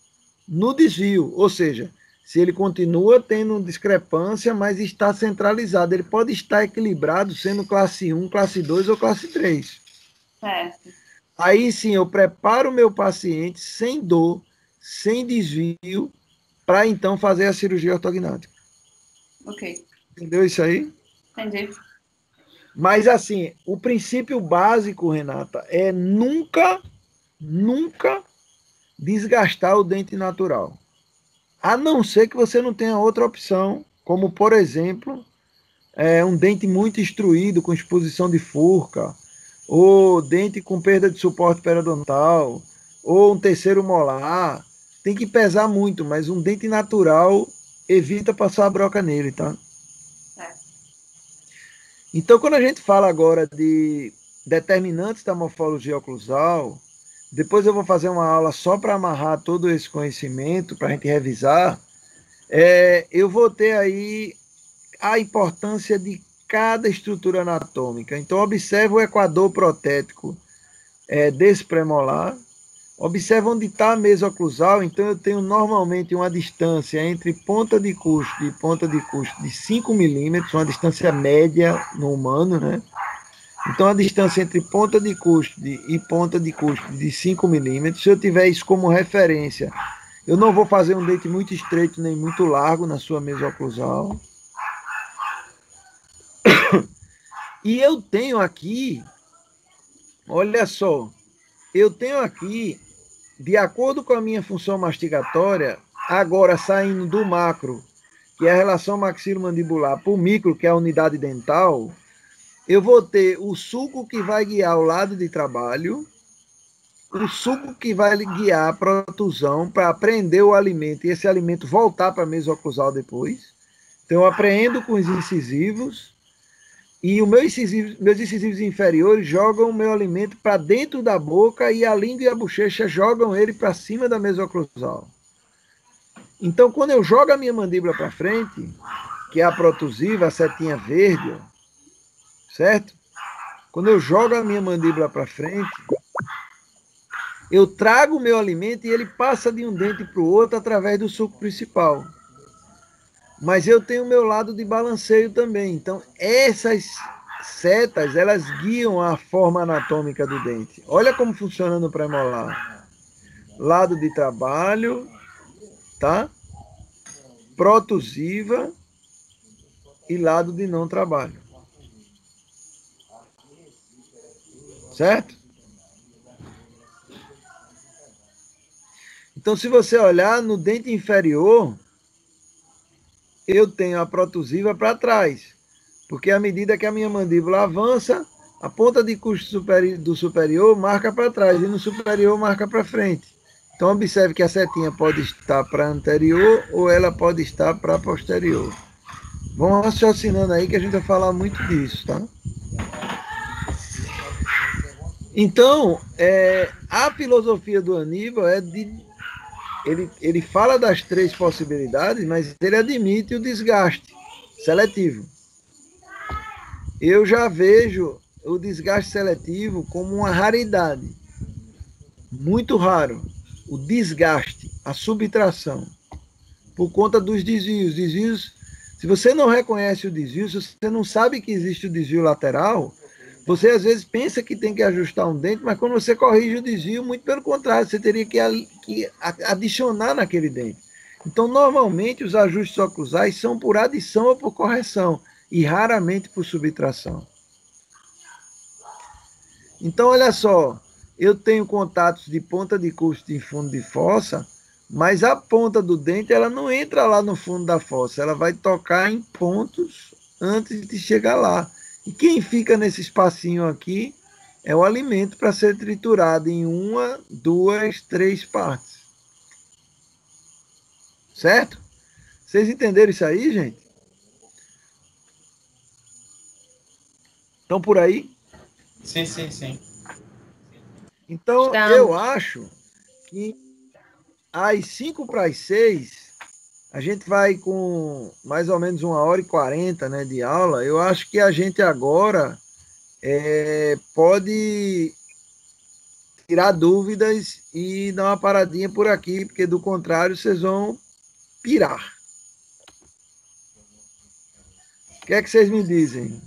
no desvio, ou seja, se ele continua tendo discrepância, mas está centralizado. Ele pode estar equilibrado, sendo classe 1, classe 2 ou classe 3. Certo. Aí sim, eu preparo o meu paciente sem dor, sem desvio, para então fazer a cirurgia ortognática. Ok. Entendeu isso aí? Entendi. Mas assim, o princípio básico, Renata, é nunca desgastar o dente natural. A não ser que você não tenha outra opção, como, por exemplo, um dente muito instruído, com exposição de furca, ou dente com perda de suporte periodontal, ou um terceiro molar. Tem que pesar muito, mas um dente natural evita passar a broca nele, tá? Então, quando a gente fala agora de determinantes da morfologia oclusal, depois eu vou fazer uma aula só para amarrar todo esse conhecimento, para a gente revisar. Eu vou ter aí a importância de cada estrutura anatômica. Então, observe o equador protético desse premolar. Observe onde está a mesa oclusal. Então, eu tenho normalmente uma distância entre ponta de cúspide e ponta de cúspide de 5 milímetros, uma distância média no humano, né? Então, a distância entre ponta de cúspide e ponta de cúspide de 5 milímetros, se eu tiver isso como referência, eu não vou fazer um dente muito estreito nem muito largo na sua mesa oclusal. E eu tenho aqui, olha só, eu tenho aqui, de acordo com a minha função mastigatória, agora saindo do macro, que é a relação maxilomandibular, para o micro, que é a unidade dental, eu vou ter o sulco que vai guiar o lado de trabalho, o sulco que vai guiar a protusão para apreender o alimento e esse alimento voltar para a mesa oclusal depois. Então, eu apreendo com os incisivos e meus incisivos inferiores jogam o meu alimento para dentro da boca e a língua e a bochecha jogam ele para cima da mesa oclusal. Então, quando eu jogo a minha mandíbula para frente, que é a protusiva, a setinha verde, ó, certo? Quando eu jogo a minha mandíbula para frente, eu trago o meu alimento e ele passa de um dente para o outro através do sulco principal. Mas eu tenho o meu lado de balanceio também. Então, essas setas, elas guiam a forma anatômica do dente. Olha como funciona no premolar. Lado de trabalho, tá? Protusiva e lado de não trabalho. Certo? Então, se você olhar no dente inferior, eu tenho a protusiva para trás, porque à medida que a minha mandíbula avança, a ponta de cúspide do superior marca para trás e no superior marca para frente. Então, observe que a setinha pode estar para anterior ou ela pode estar para posterior. Vamos raciocinando aí que a gente vai falar muito disso, tá? Então, a filosofia do Aníbal é de... Ele fala das 3 possibilidades, mas ele admite o desgaste seletivo. Eu já vejo o desgaste seletivo como uma raridade. Muito raro. O desgaste, a subtração, por conta dos desvios. Desvios, se você não reconhece o desvio, se você não sabe que existe o desvio lateral, você às vezes pensa que tem que ajustar um dente, mas quando você corrige o desvio, muito pelo contrário, você teria que adicionar naquele dente. Então, normalmente, os ajustes oclusais são por adição ou por correção, e raramente por subtração. Então, olha só, eu tenho contatos de ponta de cúspide e fundo de fossa, mas a ponta do dente ela não entra lá no fundo da fossa, ela vai tocar em pontos antes de chegar lá. E quem fica nesse espacinho aqui é o alimento para ser triturado em 1, 2, 3 partes. Certo? Vocês entenderam isso aí, gente? Estão por aí? Sim. Então, eu acho que às 5 para as 6, a gente vai com mais ou menos 1h40, né, de aula. Eu acho que a gente agora pode tirar dúvidas e dar uma paradinha por aqui, porque do contrário vocês vão pirar. O que é que vocês me dizem?